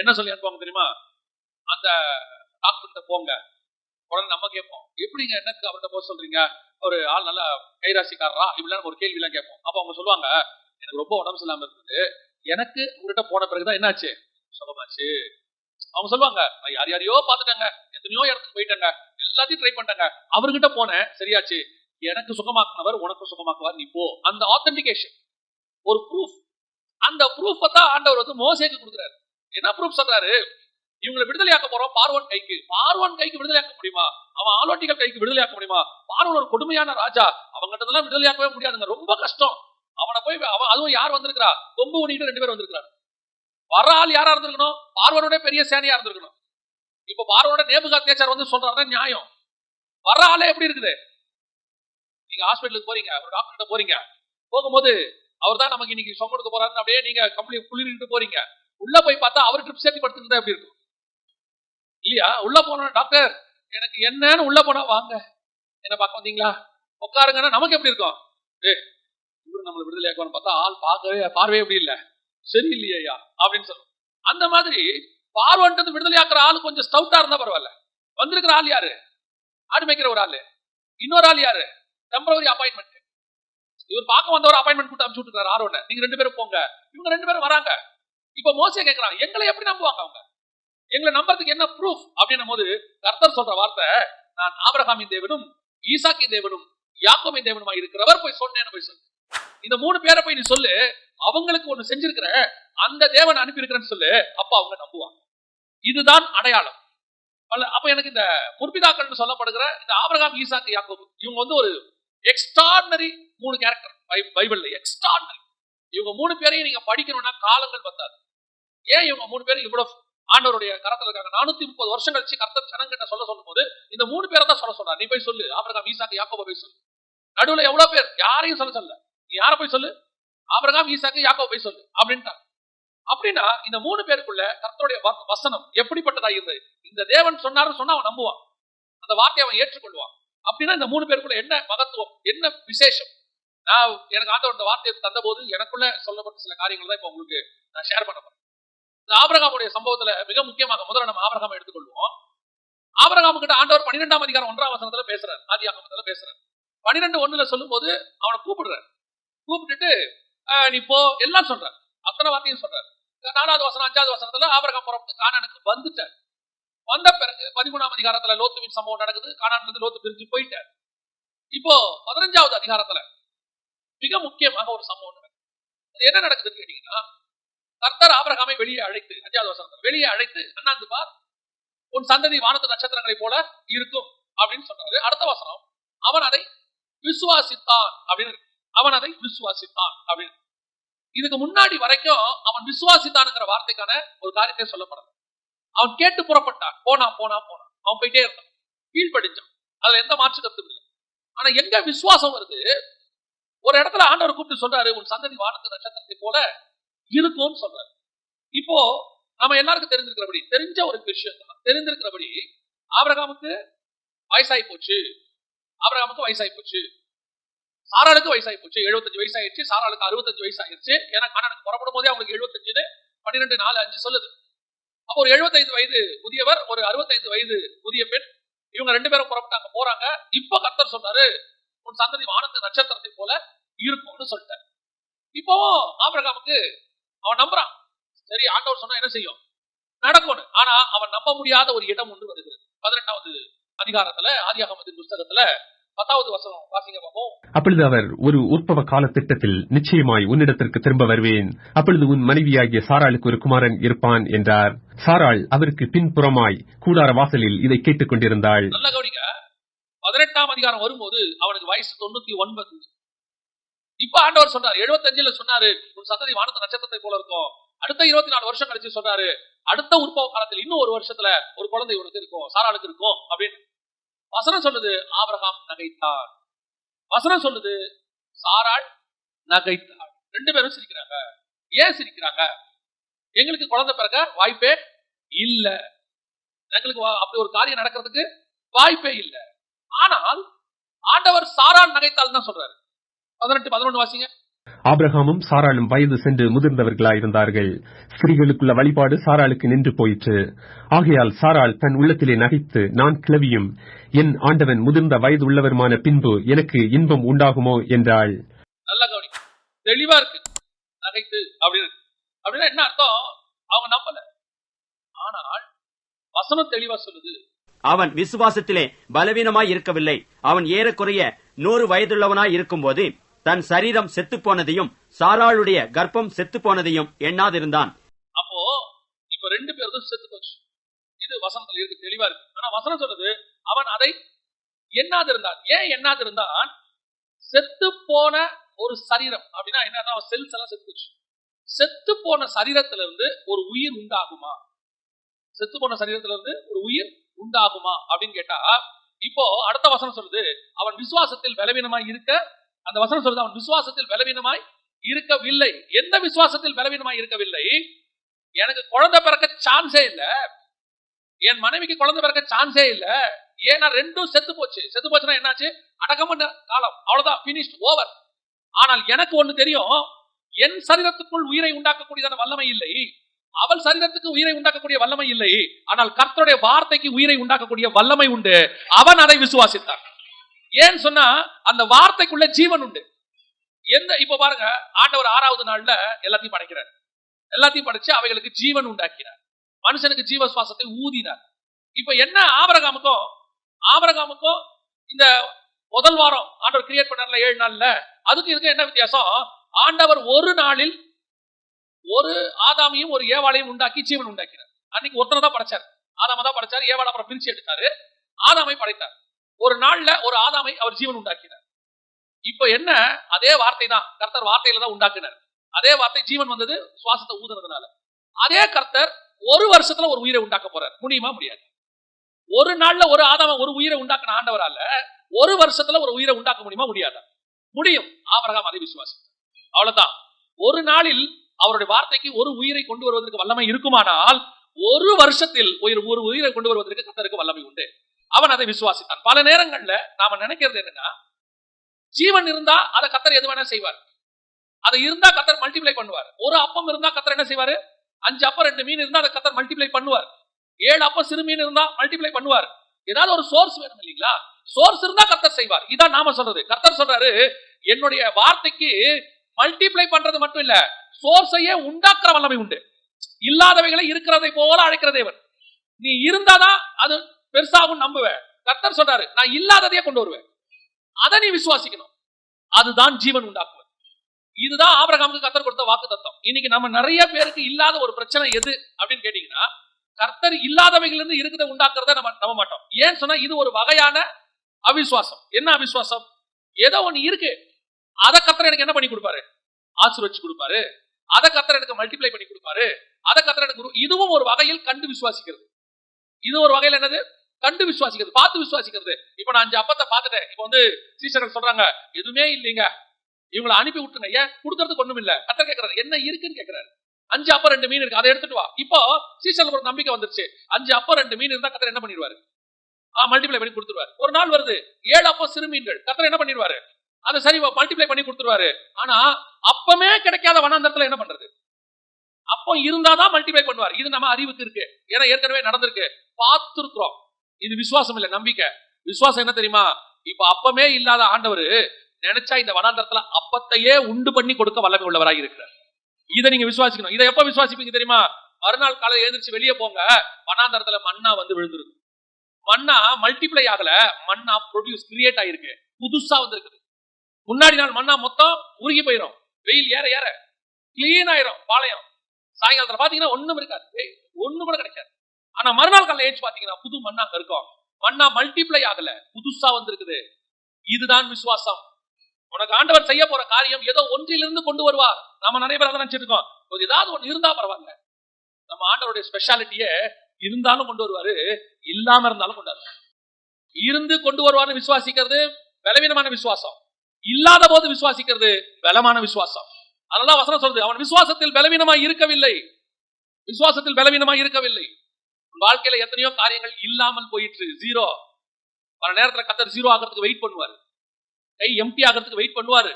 என்ன சொல்லி அனுப்புவாங்க தெரியுமா? அந்த டாக்டர்கிட்ட போங்க. உடனே நம்ம கேட்போம், எப்படிங்க என்னக்கு அவர்கிட்ட போக சொல்றீங்க? ஒரு ஆள் நல்லா கைராசிக்காரரா இப்படிலாம் ஒரு கேள்வி எல்லாம் கேட்போம். அப்ப அவங்க சொல்லுவாங்க, எனக்கு ரொம்ப உடம்பு சரியில்லாம இருக்குது, எனக்கு உங்ககிட்ட போன பிறகுதான் என்னாச்சு, சுகமாச்சு. அவங்க சொல்லுவாங்க, நான் யாரையோ பார்த்துட்டாங்க, எத்தனையோ இடத்துக்கு போயிட்டாங்க, எல்லாத்தையும் ட்ரை பண்ணிட்டாங்க, அவர்கிட்ட போனேன் சரியாச்சு, எனக்கு சுகமாக்குனவர் உனக்கு சுகமாக்குவார், நீ போ. அந்த ஆத்தென்டிகேஷன், ஒரு ப்ரூஃப். அந்த ப்ரூஃப் தான் ஆண்டவர் வந்து மோசேக்கு கொடுக்குறாரு. என்ன ப்ரூஃப் சொல்றாரு? இவங்களை விடுதலையாக்க போறோம் பார்வோன் கைக்கு. பார்வோன் கைக்கு விடுதலையாக்க முடியுமா? அவன் ஆலோட்டிகள் கைக்கு விடுதலையாக்க முடியுமா? பார்வோன் ஒரு கொடுமையான ராஜா, அவங்ககிட்ட விடுதலையாக்கவே முடியாதுங்க, ரொம்ப கஷ்டம். அவனை போய் அதுவும் யார் வந்திருக்கிறா? கொம்பு ஊனிட்டு 2 பேர் வந்திருக்கிறார். வர்ற ஆள் யாரா இருந்திருக்கணும்? பார்வோனோட பெரிய சேனையா இருந்திருக்கணும். இப்ப பார்வோனோட நேபுகாத்நேச்சார் வந்து சொல்றாரு நியாயம். வர்ற ஆளே எப்படி இருக்குது? நீங்க ஹாஸ்பிட்டலுக்கு போறீங்க, ஒரு டாக்டர் கிட்ட போறீங்க, போகும்போது அவர் தான் நமக்கு இன்னைக்கு சொங்க கொடுக்க போறாருன்னு அப்படியே நீங்க கம்பெனி குளிரிட்டு போறீங்க. உள்ள போய் பார்த்தா அவர் ட்ரிப் சேர்த்து படுத்துருந்தா எப்படி இருக்கும் இல்லையா? உள்ள போன டாக்டர் எனக்கு என்னன்னு உள்ள போனா வாங்க என்ன பார்க்க வந்தீங்களா, உட்காருங்கன்னா நமக்கு எப்படி இருக்கும்? இவரு நம்மளை விடுதலையாக்குவான்னு பார்த்தா ஆள் பார்வையே எப்படி இல்லை, சரி இல்லையா அப்படின்னு சொல்லுவோம். அந்த மாதிரி பார்வன்றது விடுதலையாக்குற ஆளு கொஞ்சம் ஸ்டவுட்டா இருந்தா பரவாயில்ல. வந்திருக்கிற ஆள் யாரு? ஆடு மேய்க்கிற ஒரு ஆளு. இன்னொரு ஆள் யாரு? Temporary appointment. இவர் பார்க்க வந்த ஒரு அப்பாயின்மெண்ட் கொடுத்து அனுப்பிச்சு விட்டுருக்காரு ஆரோன, நீங்க 2 பேரும் போங்க. இவங்க 2 பேரும் வராங்க. இப்ப மோசே கேட்கிறான், எங்களை எப்படி நம்புவாங்க அவங்க? எங்களை நம்புறதுக்கு என்ன ப்ரூஃப் அப்படின்னும் போது கர்த்தர் சொல்ற வார்த்தை, நான் ஆபிரகாமின் தேவனும் ஈசாக்கின் தேவனும் யாக்கோபின் தேவனுமா இருக்கிறவர் போய் சொன்னேன்னு போய் சொல்லு. இந்த 3 பேரை போய் நீ சொல்லு, அவங்களுக்கு ஒண்ணு செஞ்சிருக்கிற, அந்த தேவன் அனுப்பி இருக்கிறேன்னு சொல்லு, அப்ப அவங்க நம்புவாங்க. இதுதான் அடையாளம். அப்ப எனக்கு இந்த முற்பிதாக்கள் சொல்லப்படுகிற இந்த ஆபிரகாம், ஈசாக்கு, யாக்கோபு இவங்க வந்து ஒரு எக்ஸ்ட்ரார்டினரி 3 கேரக்டர் பைபிள்ல. எக்ஸ்ட்ரார்டினரி. இவங்க 3 பேரையும் நீங்க படிக்கணும்னா காலங்கள் பத்தாது. ஏன் இவங்க 3 பேரும் இவ்வளவு ஆண்டவருடைய கரத்துல இருக்காங்க? 430 வருஷம் கழிச்சு கர்த்தர் ஜனங்கிட்ட சொல்லும் போது இந்த 3 பேரை தான் சொல்றாரு. நீ போய் சொல்லு, ஆபிரகாம், ஈசாக்கு, யாக்கோபு போய் சொல்லு. நடுவுல எவ்வளவு பேர், யாரையும் சொல்ல, நீ யார போய் சொல்லு, ஆபிரகாம், ஈசாக்கு, யாக்கோபு போய் சொல்லு அப்படின்ட்டாங்க. அப்படின்னா இந்த 3 பேருக்குள்ள கர்த்தருடைய வசனம் எப்படிப்பட்டதா இருந்தது? இந்த தேவன் சொன்னாருன்னு சொன்னா அவன் நம்புவான், அந்த வார்த்தையை அவன் ஏற்றுக்கொள்வான். அப்படின்னா இந்த 3 பேருக்குள்ள என்ன மகத்துவம், என்ன விசேஷம்? நான் எனக்கு ஆண்டவர் இந்த வார்த்தையை தந்த போது எனக்குள்ள சொல்லப்பட்ட சில காரியங்கள் தான் இப்ப உங்களுக்கு நான் ஷேர் பண்ண போறேன். இந்த ஆபிரகாமுடைய சம்பவத்துல மிக முக்கியமாக முதல்ல நம்ம ஆபிரகாமை எடுத்துக்கொள்வோம். ஆபிரகாமு கிட்ட ஆண்டவர் 12ஆம் அதிகாரம் 1ஆம் வசனத்துல பேசுறாரு, ஆதியாகமத்துல பேசுறாரு. 12:1 சொல்லும் போது அவனை கூப்பிடுறாரு. கூப்பிட்டுட்டு நீ போ எல்லாம் சொல்றாரு, அத்தனை வார்த்தையும் சொல்றாரு. 4வது வசனம் 5வது வசனத்துல ஆபிரகாம் புறப்பட்டு கானானுக்கு வந்துட்டார். வந்த பிறகு 13ஆம் அதிகாரத்துல லோத்துவின் சம்பவம் நடக்குது. கானான்ல இருந்து லோத்து பிரிஞ்சு போயிட்டார். இப்போ 15வது அதிகாரத்துல மிக முக்கியமாக ஒரு சம்பவம் நடக்குது. அது என்ன நடக்குதுன்னு கேட்டீங்கன்னா, கர்த்தர் ஆபிரகாமை வெளியே அழைத்து 5வது வசனத்துல வெளியே அழைத்து, அண்ணாந்து பார், உன் சந்ததி வானத்து நட்சத்திரங்களை போல இருக்கும் அப்படின்னு சொன்னாரு. அடுத்த வசனம், அவன் அதை விசுவாசித்தான் அப்படின்னு இருக்கு. அவன் அதை விசுவாசித்தான் அப்படின்னு. இதுக்கு முன்னாடி வரைக்கும் அவன் விசுவாசித்தான்ங்கிற வார்த்தைக்கான ஒரு காரியத்தை சொல்லப்படுது. அவன் கேட்டு புறப்பட்டான், போனான் போனான் போனான், அவன் போயிட்டே இருந்தான், கீழ்படிச்சான், அதுல எந்த மாற்று கருத்தும் இல்லை. ஆனா எங்க விசுவாசம் வருது? ஒரு இடத்துல ஆண்டவர் கூப்பிட்டு சொல்றாரு, உன் சந்ததி வானத்து நட்சத்திரத்தை போல இருக்கும்னு சொல்றாரு. இப்போ நம்ம எல்லாருக்கும் தெரிஞ்சிருக்கிறபடி, தெரிஞ்ச ஒரு விஷயம் தான், தெரிந்திருக்கிறபடி ஆபிரகாமுக்கு வயசாகி போச்சு, சாராளுக்கு வயசாகி போச்சு, 75 வயசு ஆயிடுச்சு. சாராளுக்கு 65 வயசு ஆயிடுச்சு. ஏன்னா கணவனுக்கு புறப்படும் போதே அவங்களுக்கு 75 12:4:5 சொல்லுது. அப்போ ஒரு 75 வயது முதியவர், ஒரு 65 வயது முதிய பெண், இவங்க 2 பேரும் புறப்பட்டாங்க, போறாங்க. இப்ப கர்த்தர் சொன்னாரு, உன் சந்ததி வானத்து நட்சத்திரத்தை போல இருக்கும்னு சொல்லிட்டாரு. இப்போ ஆபிரகாமுக்கு அவன் நம்புறான், சரி ஆண்டவர் சொன்னா என்ன செய்யும், நடக்கும். ஆனா அவன் நம்ப முடியாத ஒரு இடம் ஒன்று வருகிறது. 18வது அதிகாரத்துல ஆதியாகமத்தின் புத்தகத்துல 10வது வசனம் வாசிங்க பாப்போம். அப்பொழுது அவர், ஒரு உற்பவ கால திட்டத்தில் நிச்சயமாய் உன்னிடத்திற்கு திரும்ப வருவேன், அப்பொழுது உன் மனைவியாகிய சாராளுக்கு ஒரு குமாரன் இருப்பான் என்றார். சாராள் அவருக்கு பின்புறமாய் கூடார வாசலில் இதை கேட்டுக் கொண்டிருந்தாள். நல்ல கவனிங்க, 18ஆம் அதிகாரம் வரும்போது அவனுக்கு வயசு 99. இப்ப ஆண்டவர் சொன்னார், 75ல சொன்னாரு, உன் சந்ததி வானத்து நட்சத்திரத்தை போல இருக்கும். அடுத்த 24 வருஷம் கழிச்சு சொன்னாரு, அடுத்த உற்பவ காலத்தில் இன்னும் ஒரு வருஷத்துல ஒரு குழந்தை உனக்கு இருக்கும், சாராளுக்கு இருக்கும் அப்படின்னு. வசனம் சொல்லுது, ஆபிரகாம் நகைத்தான். வசனம் சொல்லுது, சாராள் நகைத்தாள். 2 பேரும் சிரிக்கிறாங்க. ஏன் சிரிக்கிறாங்க? எங்களுக்கு குழந்தை பிறக்க வாய்ப்பே இல்ல, எங்களுக்கு அப்படி ஒரு காரியம் நடக்கிறதுக்கு வாய்ப்பே இல்லை. ஆனால் ஆண்டவர் சாராள் நகைத்தாள் தான் சொல்றாரு. 18-11 வாசிங்க. ஆபிரகாமும் சாராளும் வயது சென்று முதிர்ந்தவர்களாயிருந்தார்கள். ஸ்திரீகளுக்குள்ள வழிபாடு சாராளுக்கு நின்று போயிற்று. ஆகையால் சாராள் தன் உள்ளத்திலே நகைத்து, நான் கிழவியும் என் ஆண்டவன் முதிர்ந்த வயது உள்ளவருமான பின்பு எனக்கு இன்பம் உண்டாகுமோ என்றாள். நல்ல கவனி, தெளிவா இருக்கு. நகைத்து அப்படின்னா என்ன அர்த்தம்? அவங்க நம்பல. ஆனால் வசனம் தெளிவா சொல்லுது, அவன் விசுவாசத்திலே பலவீனமாய் இருக்கவில்லை. அவன் ஏறக்குறைய 100 வயதுள்ளவனாய் இருக்கும் போது தன் சரீரம் செத்து போனதையும் சாராளுடைய கர்ப்பம் செத்து போனதையும் எண்ணாதிருந்தான். அப்போ இப்ப 2 பேரும் செத்து போச்சு. இது வசனத்துல இருக்கு, தெளிவா இருக்கு. ஆனா வசனம் சொல்றது, அவன் அதை எண்ணாதிருந்தான். ஏன் எண்ணாதிருந்தான்? செத்து போன ஒரு சரீரம் அப்படின்னா என்ன, செல்ஸ் எல்லாம் செத்து போச்சு. செத்து போன சரீரத்துல இருந்து ஒரு உயிர் உண்டாகுமா? செத்து போன சரீரத்துல இருந்து ஒரு உயிர் உண்டாகுமா அப்படின்னு கேட்டா, இப்போ அடுத்த வசனம் சொல்லுது, அவன் விசுவாசத்தில் பலவீனமாய் இருக்க. அந்த வசனம் சொல்றது, அவன் விசுவாசத்தில் பலவீனமாய் இருக்கவில்லை. எந்த விசுவாசத்தில் பலவீனமாய் இருக்கவில்லை? எனக்கு குழந்தை பிறக்க சான்ஸே இல்ல, என் மனைவிக்கு குழந்தை பிறக்க சான்ஸே இல்ல. ஏன்னா 2 செத்து போச்சு. செத்து போச்சுன்னா என்னாச்சு? அடக்கம் பண்ண காலம், அவ்வளவுதான், பினிஷ்ட், ஓவர். ஆனால் எனக்கு ஒண்ணு தெரியும், என் சரீரத்துக்குள் உயிரை உண்டாக்கக்கூடியதான வல்லமை இல்லை, அவள் சரீரத்துக்கு உயிரை உண்டாக்கக்கூடிய வல்லமை இல்லை. ஆனால் கர்த்தருடைய வார்த்தைக்கு உயிரை உண்டாக்கக்கூடிய வல்லமை உண்டு. அவன் அதை விசுவாசித்தான். ஏன்னு சொன்னா அந்த வார்த்தைக்குள்ள ஜீவன் உண்டு. இப்ப பாருங்க, ஆண்டவர் 6வது நாள்ல எல்லாத்தையும் படைக்கிறார். எல்லாத்தையும் படைச்சு அவைகளுக்கு ஜீவன் உண்டாக்கினார். மனுஷனுக்கு ஜீவ சுவாசத்தை ஊதினார். இப்ப என்ன, ஆபிரகாமுக்கும் இந்த முதல் வாரம் ஆண்டவர் கிரியேட் பண்ணார்ல 7 நாள்ல, அதுக்கு இதுக்கு என்ன வித்தியாசம்? ஆண்டவர் ஒரு நாளில் ஒரு ஆதாமையும் ஒரு ஏவாளையும் உண்டாக்கி ஜீவன் உண்டாக்கினார். அன்னைக்கு ஒருத்தனை தான் படைச்சார், ஆதாம தான் படைச்சார். ஏவாளை அப்புறம் பிரிச்சு எடுத்தாரு, ஆதாமை படைத்தார். ஒரு நாள்ல ஒரு ஆதாமை அவர் ஜீவன் உண்டாக்கினார். இப்ப என்ன, அதே வார்த்தை தான், கர்த்தர் வார்த்தையில தான் உண்டாக்கினார். அதே வார்த்தை ஜீவன் வந்தது சுவாசத்தை ஊதுறதுனால. அதே கர்த்தர் ஒரு வருஷத்துல ஒரு உயிரை உண்டாக்க போறார். முடியுமா? முடியாது. ஒரு நாள்ல ஒரு ஆதாம ஒரு உயிரை உண்டாக்கின ஆண்டவரால ஒரு வருஷத்துல ஒரு உயிரை உண்டாக்க முடியுமா? முடியாதா? முடியும். ஆபிரகாம் அதை விசுவாசம். அவ்வளவுதான். ஒரு நாளில் அவருடைய வார்த்தைக்கு ஒரு உயிரை கொண்டு வருவதற்கு வல்லமை இருக்குமானால் ஒரு வருஷத்தில் ஒரு உயிரை கொண்டு வருவதற்கு கர்த்தருக்கு வல்லமை உண்டு. அவன் அதை விசுவாசித்தான். பல நேரங்கள்ல நாம நினைக்கிறது என்னன்னா, ஜீவன் இருந்தா அதை கர்த்தர் எது வேணா செய்வார். அது இருந்தா கர்த்தர் மல்டிப்ளை பண்ணுவார். ஒரு அப்பம் இருந்தா கர்த்தர் என்ன செய்வாரு? 5 அப்பம் 2 மீன் இருந்தா அதை கர்த்தர் மல்டிப்ளை பண்ணுவார். 7 அப்பம் சிறு மீன் இருந்தா மல்டிப்ளை பண்ணுவார். ஏதாவது ஒரு சோர்ஸ் வேணும் இல்லீங்களா? சோர்ஸ் இருந்தா கர்த்தர் செய்வார். இதான் நாம சொல்றது. கர்த்தர் சொல்றாரு, என்னுடைய வார்த்தைக்கு மல்டிப்ளை பண்றது மட்டும் இல்ல, சோர்ஸையே உண்டாக்குற வல்லமை உண்டு. இல்லாதவைகளை இருக்கிறதை போல அழைக்கிற தேவன். நீ இருந்தாதான் அது பெருசாகும் நம்புவேன். கர்த்தர் சொல்றாரு, நான் இல்லாததையே கொண்டு வருவேன். அதை நீ விசுவாசிக்கணும். அதுதான் ஜீவன் உண்டாக்குவது. இதுதான் ஆபிரகாமுக்கு கர்த்தர் கொடுத்த வாக்குத்தத்தம். இன்னைக்கு நம்ம நிறைய பேருக்கு இல்லாத ஒரு பிரச்சனை எது அப்படின்னு கேட்டீங்கன்னா, கர்த்தர் இல்லாதவைகள் இருந்து இருக்கிறத உண்டாக்குறத நம்ம நம்ப மாட்டோம். ஏன்னு சொன்னா இது ஒரு வகையான அவிசுவாசம். என்ன அவிசுவாசம்? ஏதோ ஒண்ணு இருக்கு, அதை கர்த்தர் எனக்கு என்ன பண்ணி கொடுப்பாரு? ஆசீர்வதிச்சு கொடுப்பாரு. அதை கர்த்தர் எனக்கு மல்டிப்ளை பண்ணி கொடுப்பாரு. அதை கர்த்தர் எனக்கு, இதுவும் ஒரு வகையில் கண்டு விசுவாசிக்கிறது. இது ஒரு வகையில் என்னது? கண்டு விசுவாசிக்கிறது, பார்த்து விசுவாசிக்கிறது. இப்ப நான் 5 அப்பத்தை பார்த்துட்டேன். இப்ப வந்து சீசர்கள் சொல்றாங்க எதுவுமே இல்லைங்க, இவங்களை அனுப்பி விட்டுங்க. ஏன்? கொடுக்கறதுக்கு ஒண்ணும் இல்ல. கர்த்தர் கேட்கிறாரு என்ன இருக்குன்னு கேட்கிறாரு. 5 அப்பம் 2 மீன் இருக்கு, அதை எடுத்துட்டு வா. இப்போ சீசர்களுக்கு ஒரு நம்பிக்கை வந்துருச்சு. 5 அப்பம் 2 மீன் இருந்தா கர்த்தர் என்ன பண்ணிடுவாரு? மல்டிப்ளை பண்ணி கொடுத்துருவாரு. ஒரு நாள் வருது 7 அப்பம் சிறு மீன்கள், கர்த்தர் என்ன பண்ணிடுவாரு? அதை சரி மல்டிப்ளை பண்ணி கொடுத்துருவாரு. ஆனா அப்பமே கிடைக்காத வனாந்தரத்துல என்ன பண்றது? அப்போ இருந்தாதான் மல்டிப்ளை பண்ணுவார். இது நம்ம அறிவுக்கு இருக்கு, ஏன்னா ஏற்கனவே நடந்திருக்கு, பார்த்திருக்கிறோம். இது விசுவாசம் இல்ல, நம்பிக்கை. விசுவாசம் என்ன தெரியுமா? இப்ப அப்பமே இல்லாத ஆண்டவர் நினைச்சா இந்த வனாந்தரத்துல அப்பத்தையே உண்டு பண்ணி கொடுக்க வல்லமை உள்ளவராக இருக்கிறார். இதை நீங்க விசுவாசிக்கணும். இதை எப்ப விசுவாசிப்பீங்க தெரியுமா? மறுநாள் காலை எழுந்திரிச்சு வெளியே போங்க, வனாந்தரத்துல மண்ணா வந்து விழுந்துருக்கு. மண்ணா மல்டிப்ளை ஆகல, மண்ணா ப்ரொடியூஸ் கிரியேட் ஆயிருக்கு, புதுசா வந்திருக்குது. முன்னாடி நாள் மண்ணா மொத்தம் உருகி போயிடும், வெயில் ஏற ஏற கிளீன் ஆயிரும் பாளையம். சாயங்காலத்துல பாத்தீங்கன்னா ஒண்ணும் இருக்காது, ஒண்ணு கூட கிடைக்காது. ஆனா மறுநாள் காலையில ஏச்சு பாத்தீங்கன்னா புது மண்ணா அங்க இருக்கும். மண்ணா மல்டிப்ளை ஆகல, புதுசா வந்திருக்குது. இதுதான் விசுவாசம். உனக்கு ஆண்டவர் செய்ய போற காரியம் ஏதோ ஒன்றிலிருந்து கொண்டு வருவார். நம்ம நிறைய பேர் நினைச்சிட்டு இருக்கோம், ஏதாவது ஒண்ணு இருந்தா பரவாயில்ல. நம்ம ஆண்டவருடைய ஸ்பெஷாலிட்டியே இருந்தாலும் கொண்டு வருவாரு, இல்லாம இருந்தாலும் கொண்டு வருவாரு. இருந்து கொண்டு வருவார்னு விசுவாசிக்கிறது பலவீனமான விசுவாசம், இல்லாத போது விசுவாசிக்கிறது பலமான விசுவாசம். அதனால வசனம் சொல்றது, அவன் விசுவாசத்தில் பலவீனமாய் இருக்கவில்லை. விசுவாசத்தில் பலவீனமாய் இருக்கவில்லை. வாழ்க்கையில எத்தனையோ காரியங்கள் இல்லாமல் போயிட்டு ஜீரோ. பல நேரத்துல கர்த்தர் ஜீரோ ஆகிறதுக்கு வெயிட் பண்ணுவாரு, கை எம்டி ஆகிறதுக்கு வெயிட் பண்ணுவாரு.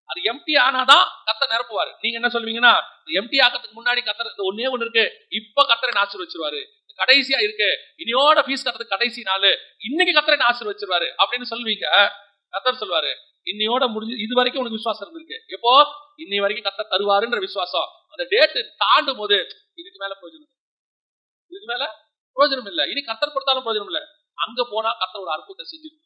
அது எம்டி ஆனாதான் கர்த்தர் நிரப்புவாரு. நீங்க என்ன சொல்வீங்கன்னா, எம்டி ஆகிறதுக்கு முன்னாடி கர்த்தர் ஒன்னே ஒண்ணு இருக்கு, இப்ப கர்த்தரை ஆசீர்வதிச்சிருவாரு, கடைசியா இருக்கு, இனியோட ஃபீஸ் கட்டுறதுக்கு கடைசி நாள், இன்னைக்கு கர்த்தரை ஆசீர்வதிச்சிருவாரு அப்படின்னு சொல்வீங்க. கர்த்தர் சொல்வாரு, இன்னையோட முடிஞ்சு, இது வரைக்கும் உனக்கு விசுவாசம் இருந்திருக்கு, எப்போ இன்னை வரைக்கும் கர்த்தர் தருவாருன்ற விசுவாசம். அந்த டேட் தாண்டும் போது இதுக்கு மேல பிரயோஜனம், இதுக்கு மேல பிரயோஜனம் இல்ல, இனி கர்த்தர் கொடுத்தாலும் பிரயோஜனம் இல்ல. அங்க போனா கர்த்தர் ஒரு அற்புதம் செஞ்சிருக்கும்,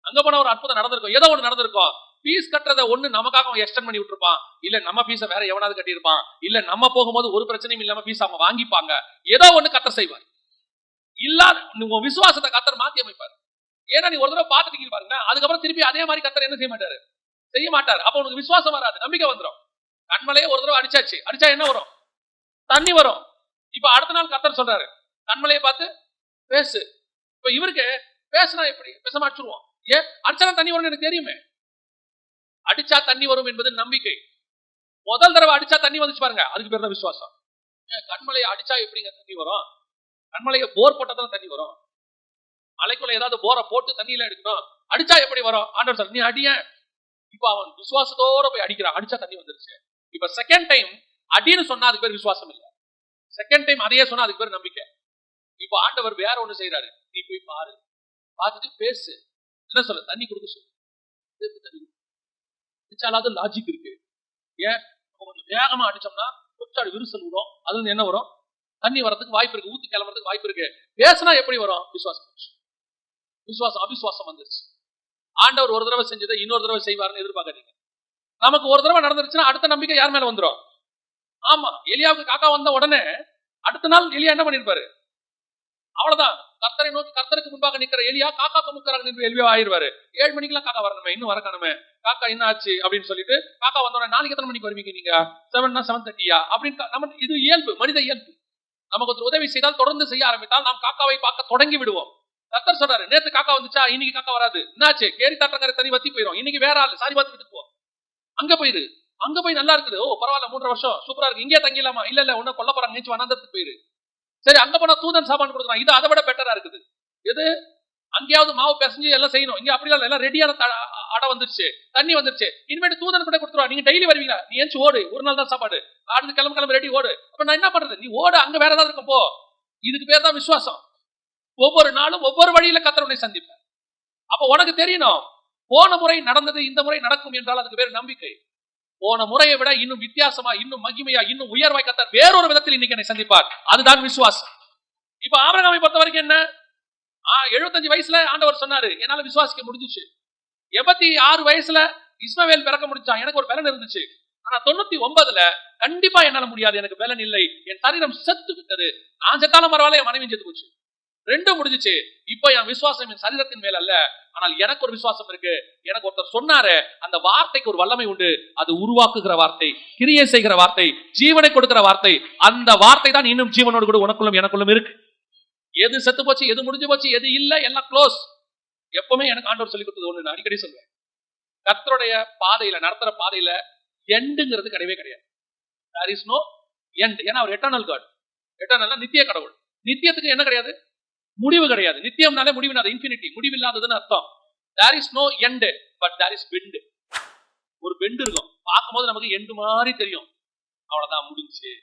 அங்க போனா ஒரு அற்புதம் நடந்திருக்கும், ஏதோ ஒண்ணு நடந்திருக்கும். ஃபீஸ் கட்டுறத ஒண்ணு நமக்காக அவன் எக்ஸ்டெண்ட் பண்ணி விட்டுருப்பான், இல்ல நம்ம ஃபீஸை வேற எவனாவது கட்டியிருப்பான், இல்ல நம்ம போகும்போது ஒரு பிரச்சனையும் இல்லாம ஃபீஸ் அவங்க வாங்கிப்பாங்க. ஏதோ ஒண்ணு கர்த்தர் செய்வார். இல்லாத உங்க விசுவாசத்தை கர்த்தர் மாத்தி அமைப்பார். ஏன்னா நீ ஒரு தடவை பார்த்துட்டீங்க பாருங்க, அதுக்கப்புறம் திருப்பி அதே மாதிரி கர்த்தர் என்ன செய்ய மாட்டாரு? செய்ய மாட்டாரு. அப்ப உனக்கு விசுவாசம் வராது, நம்பிக்கை வந்துடும். கண்மலையே ஒரு தடவை அடிச்சாச்சு, அடிச்சா என்ன வரும்? தண்ணி வரும். இப்ப அடுத்த நாள் கர்த்தர் சொல்றாரு, கண்மலையை பார்த்து பேசு. இப்ப இவருக்கு பேசினா எப்படி? பேச மாட்டுருவோம். ஏன்? அடிச்சா தண்ணி வரும்னு எனக்கு தெரியுமே. அடிச்சா தண்ணி வரும் என்பது நம்பிக்கை. முதல் தடவை அடிச்சா தண்ணி வந்துச்சு பாருங்க, அதுக்கு பேர் தான் விசுவாசம். கண்மலையை அடிச்சா எப்படிங்க தண்ணி வரும்? கண்மலையை போர் போட்டா தான் தண்ணி வரும். மலைக்குள்ள ஏதாவது போரை போட்டு தண்ணியில எடுக்கணும், அடிச்சா எப்படி வரும்? ஆண்டவர் சார் நீ அடிய. இப்ப அவன் விசுவாசத்தோட போய் அடிக்கிறான், அடிச்சா தண்ணி வந்துருச்சு. இப்ப செகண்ட் டைம் அடின்னு சொன்னா அதுக்கு பேர் விசுவாசம் இல்ல, செகண்ட் டைம் அதையே சொன்னா அதுக்கு பேர் நம்பிக்கை. இப்ப ஆண்டவர் வேற ஒண்ணு செய்யறாரு, நீ போய் பாரு, பார்த்துட்டு பேசு. என்ன சொல்ல? தண்ணி கொடுக்க சொல்லு. அடிச்சாலாவது லாஜிக் இருக்கு. ஏன்? கொஞ்சம் வேகமா அடிச்சோம்னா கொச்சாடு விரிசல் விடும், அதுல இருந்து என்ன வரும்? தண்ணி வரதுக்கு வாய்ப்பு இருக்கு, ஊத்தி கிளம்புறதுக்கு வாய்ப்பு இருக்கு. பேசினா எப்படி வரும்? விசுவாசம். விசுவாசம் அவிசுவாசம் வந்துருச்சு. ஆண்டவர் ஒரு தடவை செஞ்சதை இன்னொரு தடவை செய்வாருன்னு எதிர்பார்க்காதீங்க. நமக்கு ஒரு தடவை நடந்துருச்சுன்னா அடுத்த நம்பிக்கை யார் மேல வந்துடும்? ஆமா, எலியாவுக்கு காக்கா வந்த உடனே அடுத்த நாள் எலியா என்ன பண்ணிருப்பாரு? அவ்வளவுதான், கர்த்தரை நோக்கி கர்த்தருக்கு முன்பாக நிக்கிற எலியா காக்கா முக்கிறாங்க என்று எலியா ஆயிருவாரு. 7 மணிக்கெல்லாம் காக்கா வரணுமே, இன்னும் வரக்கணுமே, காக்கா என்ன ஆச்சு அப்படின்னு சொல்லிட்டு காக்கா வந்தோடனே நாளைக்கு எத்தனை மணிக்கு வருவீங்க நீங்க? 7:30 அப்படின்னு நம்ம, இது இயல்பு, மனித இயல்பு. நமக்கு ஒரு உதவி செய்தால் தொடர்ந்து செய்ய ஆரம்பித்தால் நாம் காக்காவை பார்க்க தொடங்கி விடுவோம். கர்த்தர் சொல்றாரு, நேத்து காக்கா வந்துச்சா, இன்னைக்கு காக்கா வராது. என்னாச்சு? கேரி தாட்டக்கார தண்ணி வத்தி போயிடும், இன்னைக்கு வேற ஆளு சாரி பார்த்துட்டு போ, அங்க போயிரு, அங்க போய் நல்லா இருக்குது, ஓ பரவாயில்ல 3 வருஷம் சூப்பரா இருக்கு, இங்கே தங்கிடலாமா? இல்ல இல்ல உன்ன கொல்ல போறாங்க, நீச்சு வனாந்தரத்துக்கு போயிரு. சரி, அங்க போனா தூதன் சாப்பாடு கொடுக்கலாம், இது அதை விட பெட்டரா இருக்குது. எது? அங்கேயாவது மாவு பிசைஞ்சு எல்லாம் செய்யணும், இங்க அப்படி எல்லாம் ரெடியான அடை வந்துருச்சு, தண்ணி வந்துருச்சு, இனிமேட்டு தூதன் கூட கொடுத்துருவா, நீங்க டெய்லி வருவீங்க, நீ ஏன் ஓடு, ஒரு நாள் தான் சாப்பாடு, அடுத்து கிளம்பு ரெடி ஓடு. அப்ப நான் என்ன பண்றது? நீ ஓடு, அங்க வேற ஏதாவது இருக்கும் போ. இதுக்கு பேர் தான் விசுவாசம். ஒவ்வொரு நாளும் ஒவ்வொரு வழியில கர்த்தர் உன்னை சந்திப்பார். அப்ப உனக்கு தெரியணும், போன முறை நடந்தது இந்த முறை நடக்கும் என்றால் அதுக்கு பேர் நம்பிக்கை. போன முறையை விட இன்னும் வித்தியாசமா, இன்னும் மகிமையா, இன்னும் உயர்வாய் கர்த்தர் வேறொரு விதத்தில் இன்னைக்கு என்னை சந்திப்பார். அதுதான் விசுவாசம். இப்ப ஆபிரகாமை பொறுத்த வரைக்கும் என்ன? 75 வயசுல ஆண்டவர் சொன்னாரு, என்னால விசுவாசிக்க முடிஞ்சிச்சு. 86 வயசுல இஸ்மவேல் பிறக்க முடிச்சான். எனக்கு ஒரு பலன் இருந்துச்சு. ஆனா 99ல கண்டிப்பா என்னால முடியாது, எனக்கு பலன் இல்லை, என் சரீரம் செத்து விட்டது. நான் செத்தாலும் பரவாயில்ல, என் மனைவி செத்து போச்சு, ரெண்டும் முடிஞ்சிச்சு. இப்ப என் விசுவாசம் என் சரீரத்தின் மேல அல்ல, ஆனால் எனக்கு ஒரு விசுவாசம் இருக்கு. எனக்கு ஒருத்தர் சொன்னாரு, அந்த வார்த்தைக்கு ஒரு வல்லமை உண்டு. அது உருவாக்குகிற வார்த்தை, கிரியை செய்கிற வார்த்தை, ஜீவனை கொடுக்கிற வார்த்தை. அந்த வார்த்தை தான் இன்னும் ஜீவனோடு கூட உனக்குள்ளும் எனக்குள்ளும் இருக்கு. எது செத்து போச்சு, எது முடிஞ்சு போச்சு, எது இல்ல, எல்லாம் க்ளோஸ். எப்பவுமே எனக்கு ஆண்டவர் சொல்லி கொடுத்தது ஒண்ணு, நான் அடிக்கடி சொல்லுவேன், கர்த்தருடைய பாதையில நடத்துற பாதையில எண்டுங்கிறது கிடையவே கிடையாது. there is no end. ஏன்னா அவர் எட்டர்னல் காட். எட்டர்னல் நித்திய கடவுள். நித்தியத்துக்கு என்ன கிடையாது, முடிவு கிடையாது. நித்தியம்னாலே முடிவில்லாத, இன்ஃபினிட்டி, முடிவில்லாததுன்னு அர்த்தம். there is no end, but there is bend. ஒரு பெண்ட் இருக்கும், பார்க்கும்போது நமக்கு எண்டு மாதிரி தெரியும். அவ்வளவுதான், முடிஞ்சு,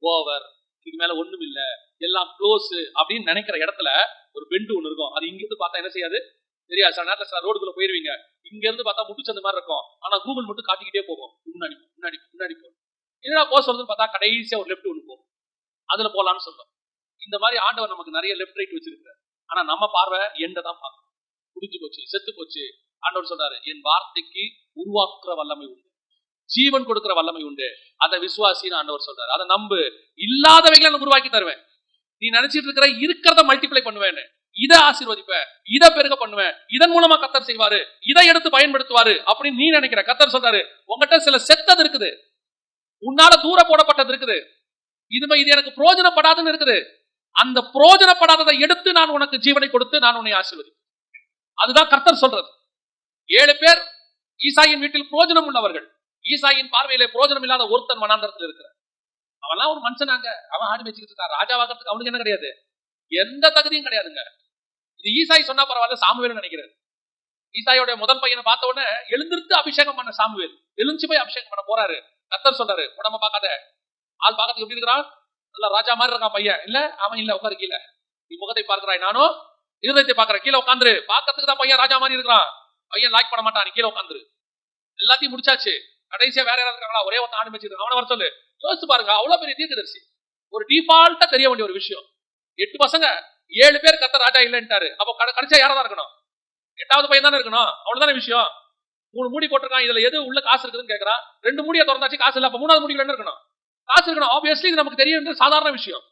ஓவர், இதுக்கு மேல ஒண்ணும் இல்ல, எல்லாம் க்ளோஸ் அப்படின்னு நினைக்கிற இடத்துல ஒரு பெண்டு ஒண்ணு இருக்கும். அது இங்க இருந்து பார்த்தா என்ன செய்யாது தெரியாது. சில நேரத்துல சில ரோடுக்குள்ள போயிருவீங்க, இங்க இருந்து பார்த்தா முட்டுச்சந்த மாதிரி இருக்கும், ஆனா கூகுள் மட்டும் காட்டிக்கிட்டே போகும், முன்னாடி முன்னாடி முன்னாடி போகும். என்னடா போக சொல்றதுன்னு பார்த்தா கடைசியா ஒரு லெஃப்ட் ஒண்ணு போகும், அதுல போலான்னு சொல்றோம். இந்த மாதிரி ஆண்டவர் நமக்கு நிறைய லெஃப்ட் ரைட் வச்சிருக்காரு. ஆனா நம்ம பார்வை எண்ட தான் பார்க்கணும். முடிஞ்சு போச்சு, செத்து போச்சு. ஆண்டவர் சொல்றாரு, என் வார்த்தைக்கு உருவாக்குற வல்லமை உண்டு, ஜீவன் கொடுக்கிற வல்லமை உண்டு, அதை விசுவாசின்னு ஆண்டவர் சொல்றாரு. அதை நம்பு. இல்லாதவைகளை நான் உருவாக்கி தருவேன். நீ நினைச்சிட்டு இருக்கிற இருக்கிறத மல்டிப்ளை பண்ணுவேன்னு, இதை ஆசீர்வதிப்பேன், இதை பெருக பண்ணுவேன், இதன் மூலமா கர்த்தர் செய்வாரு, இதை எடுத்து பயன்படுத்துவாரு அப்படின்னு நீ நினைக்கிற. கர்த்தர் சொல்றாரு, உங்ககிட்ட சில செத்தது இருக்குது, உன்னால தூர போடப்பட்டது இருக்குது, இது எனக்கு பிரயோஜனப்படாதுன்னு இருக்குது. அந்த பிரயோஜனப்படாததை எடுத்து நான் உனக்கு ஜீவனை கொடுத்து நான் உன்னை ஆசீர்வதிப்பேன். அதுதான் கர்த்தர் சொல்றது. 7 பேர் ஈசாயின் வீட்டில் பிரயோஜனம் உள்ளவர்கள். ஈசாயின் பார்வையிலே பிரயோஜனம் இல்லாத ஒருத்தன் வனாந்தரத்தில் இருக்கிறார். அவன்லாம் ஒரு மனுஷனாங்க, அவன் ஆடி வச்சுக்கிட்டு இருக்கான். ராஜாவாக்கிறதுக்கு அவனுக்கு என்ன கிடையாது, எந்த தகுதியும் கிடையாதுங்க. இது ஈசாய் சொன்னா பரவாயில்ல, சாமுவேல் நினைக்கிறார். ஈசாயோட முதல் பையனை பார்த்த உடனே எழுந்திருந்து அபிஷேகம் பண்ண சாமுவேல் எழுந்து போய் அபிஷேகம் பண்ண போறாரு. கர்த்தர் சொல்றாரு, உடம்ப பார்க்காத, ஆள் பார்க்கறதுக்கு எப்படி இருக்கிறான், நல்ல ராஜா மாதிரி இருக்கான் பையன். இல்ல அவன் இல்ல, உட்காரு கீழே, நீ முகத்தை பார்க்கிறாய், நானும் இருதயத்தை பார்க்கிறேன், கீழே உட்காந்துரு. பார்க்கறதுக்கு தான் பையன் ராஜா மாதிரி இருக்கிறான், பையன் லாய்க் பண்ண மாட்டான், நீ கீழே உட்காந்துரு. எல்லாத்தையும் முடிச்சாச்சு. கடைசியா வேற யாராவது இருக்காங்களா, ஒரே ஒருத்தன் ஆண்டு வச்சிருக்கான், அவனை வர சொல்லு. யோசிச்சு பாருங்க, அவ்வளவு பெரிய தீர்க்கதரிசி. ஒரு டிஃபால்ட்டா தெரிய வேண்டிய ஒரு விஷயம். 8 பசங்க, 7 பேர் கர்த்தர் ராஜா இல்லைன்ட்டாரு. அப்போ கடைசியா யாரா தான் இருக்கணும், 8வது பையன் தானே இருக்கணும். அவ்வளவுதானே விஷயம். 3 மூடி போட்டிருக்கான், இதுல எது உள்ள காசு இருக்குதுன்னு கேட்கறான். 2 மூடியை திறந்தாச்சு, காசு இல்ல. அப்ப 3வது மூடியில் என்ன இருக்கணும், காசு இருக்கணும். ஆப்வியஸ்லி இது நமக்கு தெரியும், சாதாரண விஷயம்.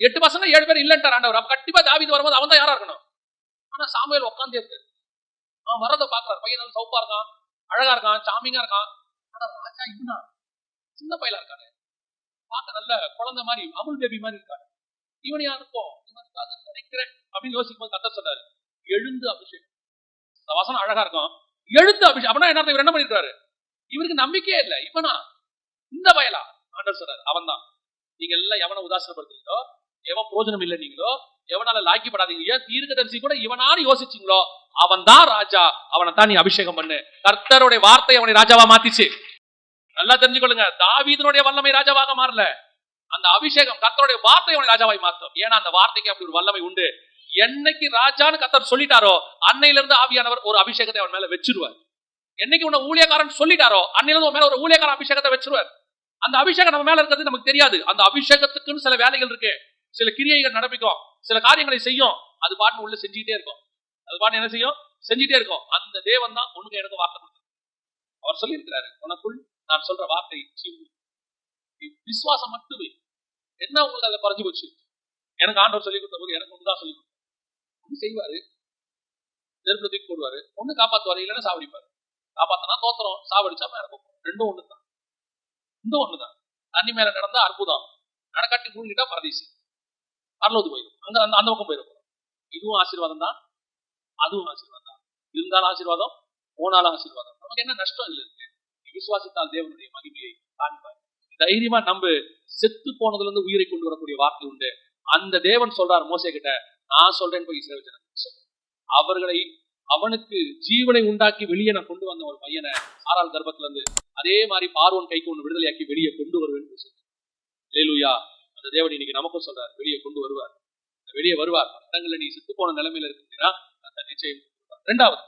8 பசங்க 7 பேர் இல்லைன்ட்டார் ஆண்டவர். அப்ப கண்டிப்பா தாவீது வரும்போது அவன் தான் யாரா இருக்கணும். ஆனா சாமுவேல் உட்கார்ந்தே இருக்கு. அவன் வரத பாக்குறாரு, பையன் நல்ல சௌப்பா இருக்கான், அழகா இருக்கான், சாமிங்கா இருக்கான். ஆனா ராஜா இவனா சின்ன பையலா இருக்காரு, பார்க்க நல்ல குழந்தை மாதிரி, அமுல் பேபி மாதிரி இருக்காரு. இவனையா இருக்கும் நினைக்கிறேன் அப்படின்னு யோசிக்கும் போது கர்த்தர் சொல்றாரு, எழுந்து அபிஷேகம். இந்த வசனம் அழகா இருக்கும், எழுந்து அபிஷேகம். அப்படின்னா என்ன, இவர் என்ன பண்ணிருக்காரு, இவருக்கு நம்பிக்கையே இல்லை. இவனா இந்த பயலா, ஆண்டவர் சொல்றாரு, அவன் தான். நீங்க எல்லாம் எவனை உதாசனப்படுத்துறீங்களோ, எவன் பிரோஜனம் இல்லை நீங்களோ, எவனால லாக்கிப்படாதீங்க, தீர்க்கதரிசி கூட இவனான்னு யோசிச்சீங்களோ, அவன் தான் ராஜா, அவனை தான் நீ அபிஷேகம் பண்ணு. கர்த்தருடைய வார்த்தை அவனை ராஜாவா மாத்திச்சு. நல்லா தெரிஞ்சுக்கொள்ளுங்க, தாவீதினுடைய வல்லமை ராஜாவாக மாறல, அந்த அபிஷேகம் கர்த்தருடைய வார்த்தை அவனை ராஜாவாய் மாற்றும். ஏன்னா அந்த வார்த்தைக்கு அப்படி ஒரு வல்லமை உண்டு. என்னைக்கு ராஜான்னு கர்த்தர் சொல்லிட்டாரோ அன்னையிலிருந்து ஆவியானவர் ஒரு அபிஷேகத்தை அவன் மேல வச்சிருவார். என்னைக்கு உன்னை ஊழியக்காரன் சொல்லிட்டாரோ அன்னையிலிருந்து மேல ஒரு ஊழியக்காரன் அபிஷேகத்தை வச்சிருவார். அந்த அபிஷேகம் நம்ம மேல இருக்கிறது நமக்கு தெரியாது. அந்த அபிஷேகத்துக்குன்னு சில வேலைகள் இருக்கு, சில கிரியைகள் நடப்பிக்கும், சில காரியங்களை செய்யும். அது பாட்டு உள்ள செஞ்சுட்டே இருக்கும், அது பாட்டு என்ன செய்யும், செஞ்சுட்டே இருக்கும். அந்த தேவன் தான் உனக்கு எனக்கு வார்த்தை கொடுத்தார். அவர் சொல்லி இருக்கிறாரு, உனக்குள் நான் சொல்ற வார்த்தை விசுவாசம் மட்டுமே. என்ன உங்களுக்கு அதுல குறைஞ்சு போச்சு? எனக்கு ஆண்டவர் சொல்லி கொடுத்த போது எனக்கு ஒண்ணுதான் சொல்லி கொடுத்தாரு. செய்வாரு, நெருப்புல தூக்கி போடுவாரு, ஒண்ணு காப்பாத்துவாரு, இல்லைன்னா சாவடிப்பாரு. காப்பாத்தினா தோத்துறோம், சாவடிச்சா மேல போகும். ரெண்டும் ஒண்ணுதான், இந்த ஒண்ணுதான். தண்ணி மேல நடந்தா அற்புதம், நடக்காட்டி மூழ்கிட்டா பரதீசி, பரலோது போயிடும், அங்க அந்த பக்கம் போயிடும். இதுவும் ஆசீர்வாதம் தான், அதுவும் ஆசீர்வாதம் தான். இருந்தாலும் ஆசீர்வாதம், போனாலும் ஆசீர்வாதம். நமக்கு என்ன நஷ்டம் இல்லை இருக்கு? விசுவாசித்தால் தேவனுடைய மகிமையை காண்பார். தைரியமா நம்பு. செத்து போனதுல இருந்து உயிரை கொண்டு வரக்கூடிய வார்த்தை உண்டு. அந்த தேவன் சொல்றார் மோசே கிட்ட, நான் சொல்றேன் போய் இஸ்ரவேல் ஜனங்களுக்கு அவர்களை அவனுக்கு ஜீவனை உண்டாக்கி வெளியே நான் கொண்டு வந்த ஒரு பையனை சாராள் கர்ப்பத்துல இருந்து அதே மாதிரி பார்வோன் கைக்கு ஒன்று விடுதலையாக்கி வெளியே கொண்டு வருவேன். அல்லேலூயா. அந்த தேவன் இன்னைக்கு நமக்கும் சொல்றார், வெளியே கொண்டு வருவார், வெளியே வருவார். இடங்கள்ல நீ செத்து போன நிலைமையில இருக்கிறீங்கன்னா அந்த நிச்சயம். 2வது,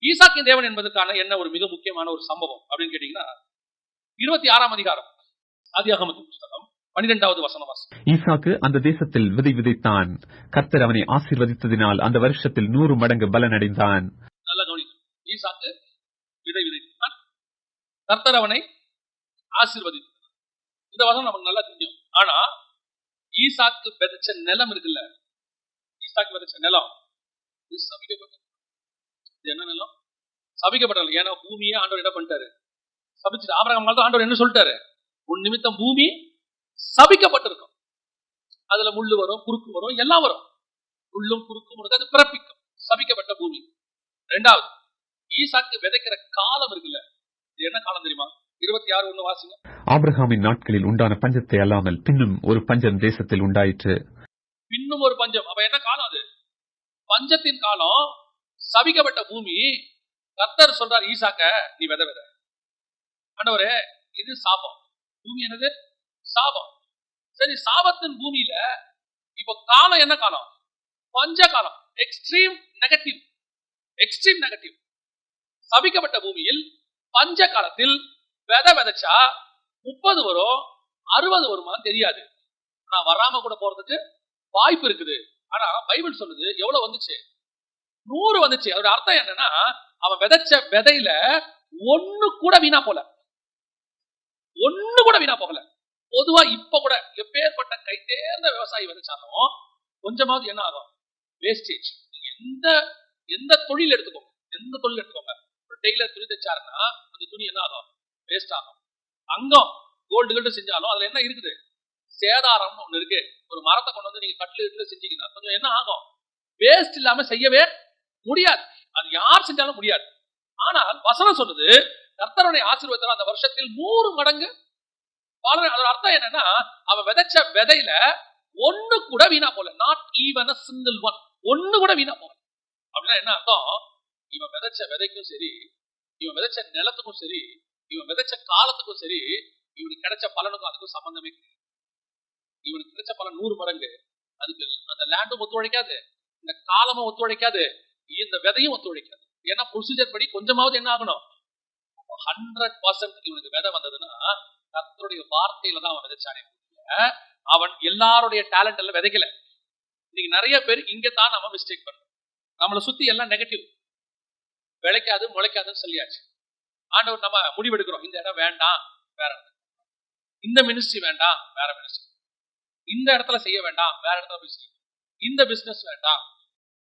ஈசாக்கின் தேவன் என்பதற்கான என்ன ஒரு மிக முக்கியமான ஒரு சம்பவம் அப்படின்னு கேட்டீங்கன்னா 26ஆம் அதிகாரம் ஆதியாகமத்தின் புத்தகம் 12வது வசனம். ஈசாக்கு அந்த தேசத்தில் விதை விதைத்தான். கர்த்தர் அவனை ஆசீர்வதித்ததினால் அந்த வருஷத்தில் 100 மடங்கு பலனடைந்தான். நல்ல கவனி. ஈசாக்கு விதை விதைத்தான், கர்த்தர் அவனை ஆசீர்வதித்தார். இந்த வசனம் நமக்கு நல்லா தெரியும். ஆனா ஈசாக்கு விதைச்ச நிலம் இருக்குல்ல, ஈசாக்கு விதைச்ச நிலம் இது சபிக்கப்பட்டது. இது என்ன நிலம்? சபிக்கப்பட்டது. ஏன்னா பூமியே ஆண்டவர் என்ன பண்ணிட்டாரு? சபிச்சுட்டு. ஆபிரகாம் காலத்துல ஆண்டவர் என்ன சொல்லிட்டாரு? உன் நிமித்தம் பூமி சபிக்கப்பட்டிருக்கும். அதுல முள்ளு வரும், குறுக்கு வரும், எல்லாம் வரும். முள்ளும் குறுக்கும் வரும், அது பிறப்பிக்கும். சபிக்கப்பட்ட பூமி. இரண்டாவது, ஈசாக்கு விதைக்கிற காலம் இருக்குல்ல, இது என்ன காலம் தெரியுமா? 26:1 வாசிங்க. ஆபிரகாமின் நாட்களில் உண்டான பஞ்சத்தை அல்லாமல் பின்னும் ஒரு பஞ்சம் தேசத்தில் உண்டாயிற்று. பின்னும் ஒரு பஞ்சம். அப்ப என்ன காலம் அது? பஞ்சத்தின் காலம். சபிக்கப்பட்ட பூமி. கர்த்தர் சொல்றார் ஈசாக்க, நீ விதை விதை. ஆண்டவரே, இது சாபம். பூமி என்னது? சாபம். சரி, சாபத்தின் பூமியில இப்ப காலம் என்ன காலம்? பஞ்ச காலம். Extreme negative. Extreme negative. சபிக்கப்பட்ட பூமியில் பஞ்ச காலத்தில் விதை விதைச்சா 30 வரும், 60 வருமா தெரியாது. ஆனா வராம கூட போறதுக்கு வாய்ப்பு இருக்குது. ஆனா பைபிள் சொல்லுது எவ்வளவு வந்துச்சு? 100 வந்துச்சு. அதோட அர்த்தம் என்னன்னா, அவன் விதைச்ச விதையில ஒண்ணு கூட வீணா போல. ஒண்ணு கூட வீணா போகல. பொதுவா இப்ப கூட எப்பேற்பட்ட கை தேர்ந்த விவசாயி விதைச்சாலும் கொஞ்சமாவது என்ன ஆகும்? வேஸ்டேஜ். எந்த தொழில் எடுத்துக்கோங்க, எந்த தொழில் எடுத்துக்கோங்க. ஒரு டெய்லர் துணி தைச்சாருன்னா அந்த துணி என்ன ஆகும்? வேஸ்ட் ஆகும். அங்கம் கோல்டு செஞ்சாலும் அதுல என்ன இருக்குது? சேதாரம் ஒண்ணு இருக்கு. ஒரு மரத்தை கொண்டு வந்து நீங்க கட்டில செஞ்சீங்கன்னா கொஞ்சம் என்ன ஆகும்? வேஸ்ட் இல்லாம செய்யவே முடியாது. அது யார் செஞ்சாலும் முடியாது. ஆனால் வசனம் சொல்லுது, கர்த்தருடைய ஆசீர்வாதத்தால் அந்த வருஷத்தில் 100 மடங்கு பலன். அதோட அர்த்தம் என்னன்னா, அவன் விதைச்ச விதையில ஒண்ணு கூட வீணா போல. Not even a single one. ஒண்ணு கூட வீணா போல. அப்படின்னா என்ன அர்த்தம்? இவன் விதைச்ச விதைக்கும் சரி, இவன் விதைச்ச நிலத்துக்கும் சரி, இவன் விதைச்ச காலத்துக்கும் சரி, இவனுக்கு கிடைச்ச பலனுக்கும் அதுக்கும் சம்பந்தமே கிடையாது. இவனுக்கு கிடைச்ச பலன் 100 மடங்கு. அதுக்கு அந்த லேண்டும் ஒத்துழைக்காது, இந்த காலமும் ஒத்துழைக்காது, இந்த விதையும் ஒத்துழைக்காது. ஏன்னா ப்ரொசீஜர் படி கொஞ்சமாவது என்ன ஆகணும்? 100% இவனுக்கு விதை வந்ததுன்னா கர்த்தருடைய வார்த்தையில தான் அவன் விதைச்சானே. அவன் எல்லாருடைய டேலண்ட் எல்லாம் விதைக்கல. இன்னைக்கு நிறைய பேர் இங்க தான் நம்ம மிஸ்டேக் பண்றோம். நம்மளை சுத்தி எல்லாம் நெகட்டிவ். விளைக்காது முளைக்காதுன்னு சொல்லியாச்சு. ஆண்டவர் நம்ம முடிவெடுக்கிறோம், இந்த இடம் வேண்டாம், வேற இடம். இந்த மினிஸ்ட்ரி வேண்டாம், வேற மினிஸ்ட்ரி. இந்த இடத்துல செய்ய வேண்டாம், வேற இடத்துல போய் செய்யும். இந்த பிசினஸ் வேண்டாம்.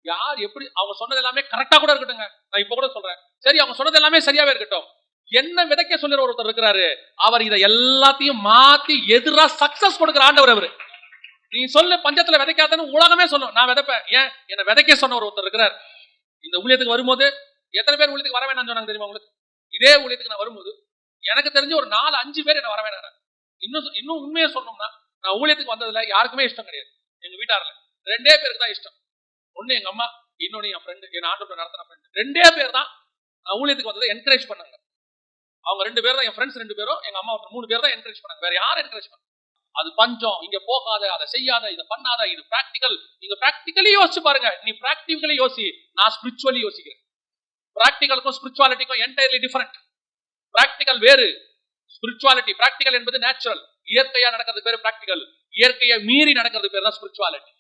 யார் எப்படி அவங்க சொன்னது எல்லாமே கரெக்டா கூட இருக்கட்டுங்க. நான் இப்ப கூட சொல்றேன், சரி அவங்க சொன்னது எல்லாமே சரியாவே இருக்கட்டும். என்ன விதைக்க சொல்லுற ஒருத்தர் இருக்கிறாரு, அவர் இதை எல்லாத்தையும் மாத்தி எதிரா சக்சஸ் கொடுக்கிற ஆண்டவர் அவரு. நீ சொல்லு பஞ்சத்துல விதைக்காதன்னு உலகமே சொல்லும், நான் விதைப்பேன். ஏன் என்ன விதைக்க சொன்ன ஒருத்தர் இருக்கிறார். இந்த ஊழியத்துக்கு வரும்போது எத்தனை பேர் ஊழியத்துக்கு வர வேணாம்னு சொன்னாங்க தெரியுமா உங்களுக்கு? இதே ஊழியத்துக்கு நான் வரும்போது எனக்கு தெரிஞ்சு ஒரு 4-5 பேர் என்ன வர வேணாம். இன்னும் உண்மையா சொல்லணும்னா, நான் ஊழியத்துக்கு வந்ததுல யாருக்குமே இஷ்டம் கிடையாது. எங்க வீட்டார்ல 2 பேருக்கு தான் இஷ்டம். ஒண்ணு எங்க அம்மா, இன்னொன்னு என் ஃப்ரெண்டு, என் ஆண்டவர் நடத்தின ஃப்ரெண்டு. 2 பேர் தான் நான் ஊழியத்துக்கு வந்ததை என்கரேஜ் பண்ணாங்க. அவங்க 2 பேர் தான், என் ஃப்ரெண்ட்ஸ் 2 பேரும், எங்க அம்மா 3 பேர் தான் என்கரேஜ் பண்ணாங்க. வேற யாரும் என்கரேஜ் பண்ணாங்க? அது பஞ்சம், இங்க போகாத, அதை செய்யாத, இதை பண்ணாத, இது பிராக்டிகல். நீங்க பிராக்டிகலி யோசிச்சு பாருங்க. நீ பிராக்டிகலி யோசி, நான் ஸ்பிரிச்சுவலி யோசிக்கிறேன். பிராக்டிகலுக்கும் ஸ்பிரிச்சுவாலிட்டிக்கும் என்டையர்லி டிஃபரெண்ட். பிராக்டிகல் வேறு, ஸ்பிரிச்சுவாலிட்டி. பிராக்டிகல் என்பது நேச்சுரல், இயற்கையா நடக்கிறது பேரு பிராக்டிகல். இயற்கையை மீறி நடக்கிறது பேர் தான் ஸ்பிரிச்சுவாலிட்டி.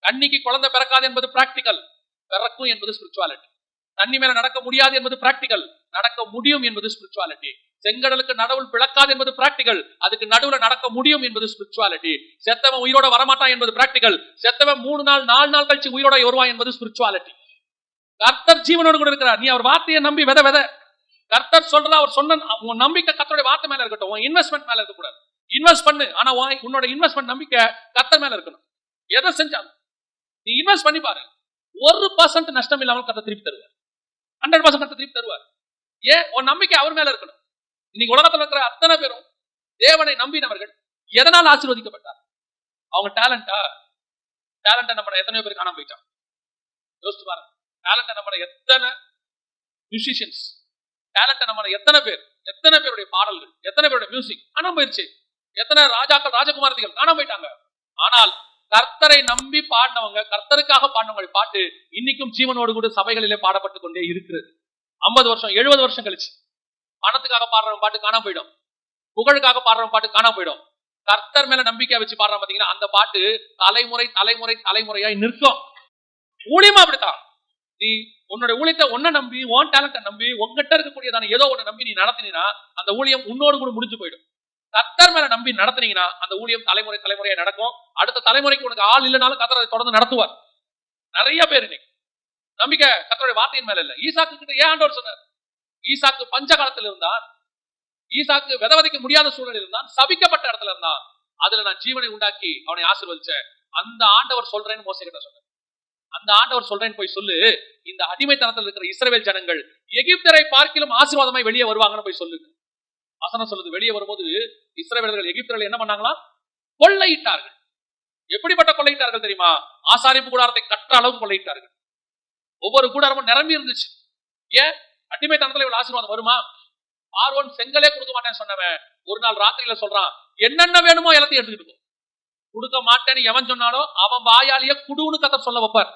கண்ணிக்கு குழந்தை பிறக்காது என்பது பிராக்டிகல், பிறக்கும் என்பது ஸ்பிரிச்சுவாலிட்டி. தண்ணி மேல நடக்க முடியாது என்பது பிராக்டிகல், நடக்க முடியும் என்பது ஸ்பிரிச்சுவாலிட்டி. செங்கடலுக்கு நடுவில் பிளக்காது என்பது பிராக்டிகல், அதுக்கு நடுவுல நடக்க முடியும் என்பது ஸ்பிரிச்சுவாலிட்டி. செத்தவன் உயிரோட வரமாட்டான் என்பது பிராக்டிகல், செத்தவன் 3 நாள் 4 நாள் கழிச்சு உயிரோட வருவான் என்பது ஸ்பிரிச்சுவாலிட்டி. கர்த்தர் ஜீவனோடு கூட இருக்கிறார். நீ அவர் வார்த்தையை நம்பி விதை. கர்த்தர் சொல்ற, அவர் சொன்ன உன் நம்பிக்கை கர்த்தருடைய வார்த்தை மேல இருக்கட்டும், உன் இன்வெஸ்ட்மெண்ட் மேல இருக்க கூடாது. இன்வெஸ்ட் பண்ணு, ஆனா உன்னோட இன்வெஸ்ட்மெண்ட் நம்பிக்கை கர்த்தர் மேல இருக்கணும். எதை செஞ்சாலும் நீ இன்வெஸ்ட் பண்ணி பாரு, 1% நஷ்டம் இல்லாமல் கர்த்தர் திருப்பி தருவார். 100% கர்த்தர் திருப்பி தருவார். ஏன்? உன் நம்பிக்கை அவர் மேல இருக்கணும். இன்னைக்கு உலகத்தில் இருக்கிற அத்தனை பேரும் தேவனை நம்பினவர்கள் எதனால் ஆசீர்வதிக்கப்பட்டார்? அவங்க டேலண்ட நம்ம எத்தனை பேர் காணாம போயிட்டான்? யோசிச்சு பாருங்க. டேலண்ட நம்ம எத்தனை மியூசிஷியன்ஸ், டேலண்ட நம்ம எத்தனை பேருடைய பாடல்கள், எத்தனை பேருடைய மியூசிக் காணாம போயிருச்சு. எத்தனை ராஜாக்கள் ராஜகுமாரதிகள் காணாம போயிட்டாங்க. ஆனால் கர்த்தரை நம்பி பாடினவங்க, கர்த்தருக்காக பாடினவங்க பாட்டு இன்னைக்கும் ஜீவனோடு கூட சபைகளிலே பாடப்பட்டு கொண்டே இருக்கிறது. 50 வருஷம் 70 வருஷம் கழிச்சு பணத்துக்காக பாடுறவங்க பாட்டு காணாம போயிடும், புகழுக்காக பாடுறவங்க பாட்டு காணாம போயிடும். கர்த்தர் மேல நம்பிக்கை வச்சு பாடுறோம் பாத்தீங்கன்னா, அந்த பாட்டு தலைமுறையாய் நிற்கும். ஊழியமா அப்படித்தான். நீ உன்னுடைய ஊழியத்தை ஒன்ன நம்பி, உன் டேலண்ட நம்பி, உங்ககிட்ட இருக்கக்கூடியதான ஏதோ ஒண்ணு நம்பி நீ நடத்தினா அந்த ஊழியம் உன்னோடு கூட முடிஞ்சு போயிடும். கர்த்தர் மேல நம்பி நடத்தினீங்கன்னா அந்த ஊழியம் தலைமுறை தலைமுறையா நடக்கும். அடுத்த தலைமுறைக்கு உனக்கு ஆள் இல்லைனாலும் கர்த்தர் அதை தொடர்ந்து நடத்துவார். நிறைய பேர் இன்னைக்கு நம்பிக்கை கர்த்தருடைய வார்த்தையின் மேல இல்ல. ஈசாக்கு கிட்ட ஏன் ஆண்டவர் சொன்னார்? ஈசாக்கு பஞ்ச காலத்தில் இருந்தான், ஈசாக்கு விதவதிக்க முடியாத சூழ்நிலை இருந்தான், சபிக்கப்பட்ட இடத்துல இருந்தான். அதுல நான் ஜீவனை உண்டாக்கி அவனை ஆசீர்வதிச்சேன். அந்த ஆண்டவர் சொல்றேன்னு மோசே கிட்ட சொன்னார். அந்த ஆண்டவர் சொல்றேன்னு போய் சொல்லு, இந்த அடிமைத்தனத்தில் இருக்கிற இஸ்ரவேல் ஜனங்கள் எகிப்தரை பார்க்கிலும் ஆசீர்வாதமாய் வெளியே வருவாங்கன்னு போய் சொல்லுங்க. வசனம் சொல்லுது, வெளியே வரும்போது இஸ்ரவேலர்கள் எகிப்தர்கள் என்ன பண்ணாங்களா? கொள்ளையிட்டார்கள். எப்படிப்பட்ட கொள்ளையிட்டார்கள் தெரியுமா? ஆசாரிப்பு கூடாரத்தை கற்ற அளவுக்கு கொள்ளையிட்டார்கள். ஒவ்வொரு கூடாரமும் நிரம்பி இருந்துச்சு. ஏன்? அடிமைத்தனத்துல இவ்வளவு ஆசீர்வாதம் வருமா? பார்வோன் செங்கலே கொடுக்க மாட்டேன்னு சொன்னவன் ஒரு நாள் ராத்திரியில சொல்றான், என்னென்ன வேணுமோ எல்லாத்தையும் எடுத்துக்கிட்டு போ. கொடுக்க மாட்டேன்னு எவன் சொன்னானோ அவன் வாயாலேயே குடுன்னு கர்த்தர் சொல்ல வைப்பார்.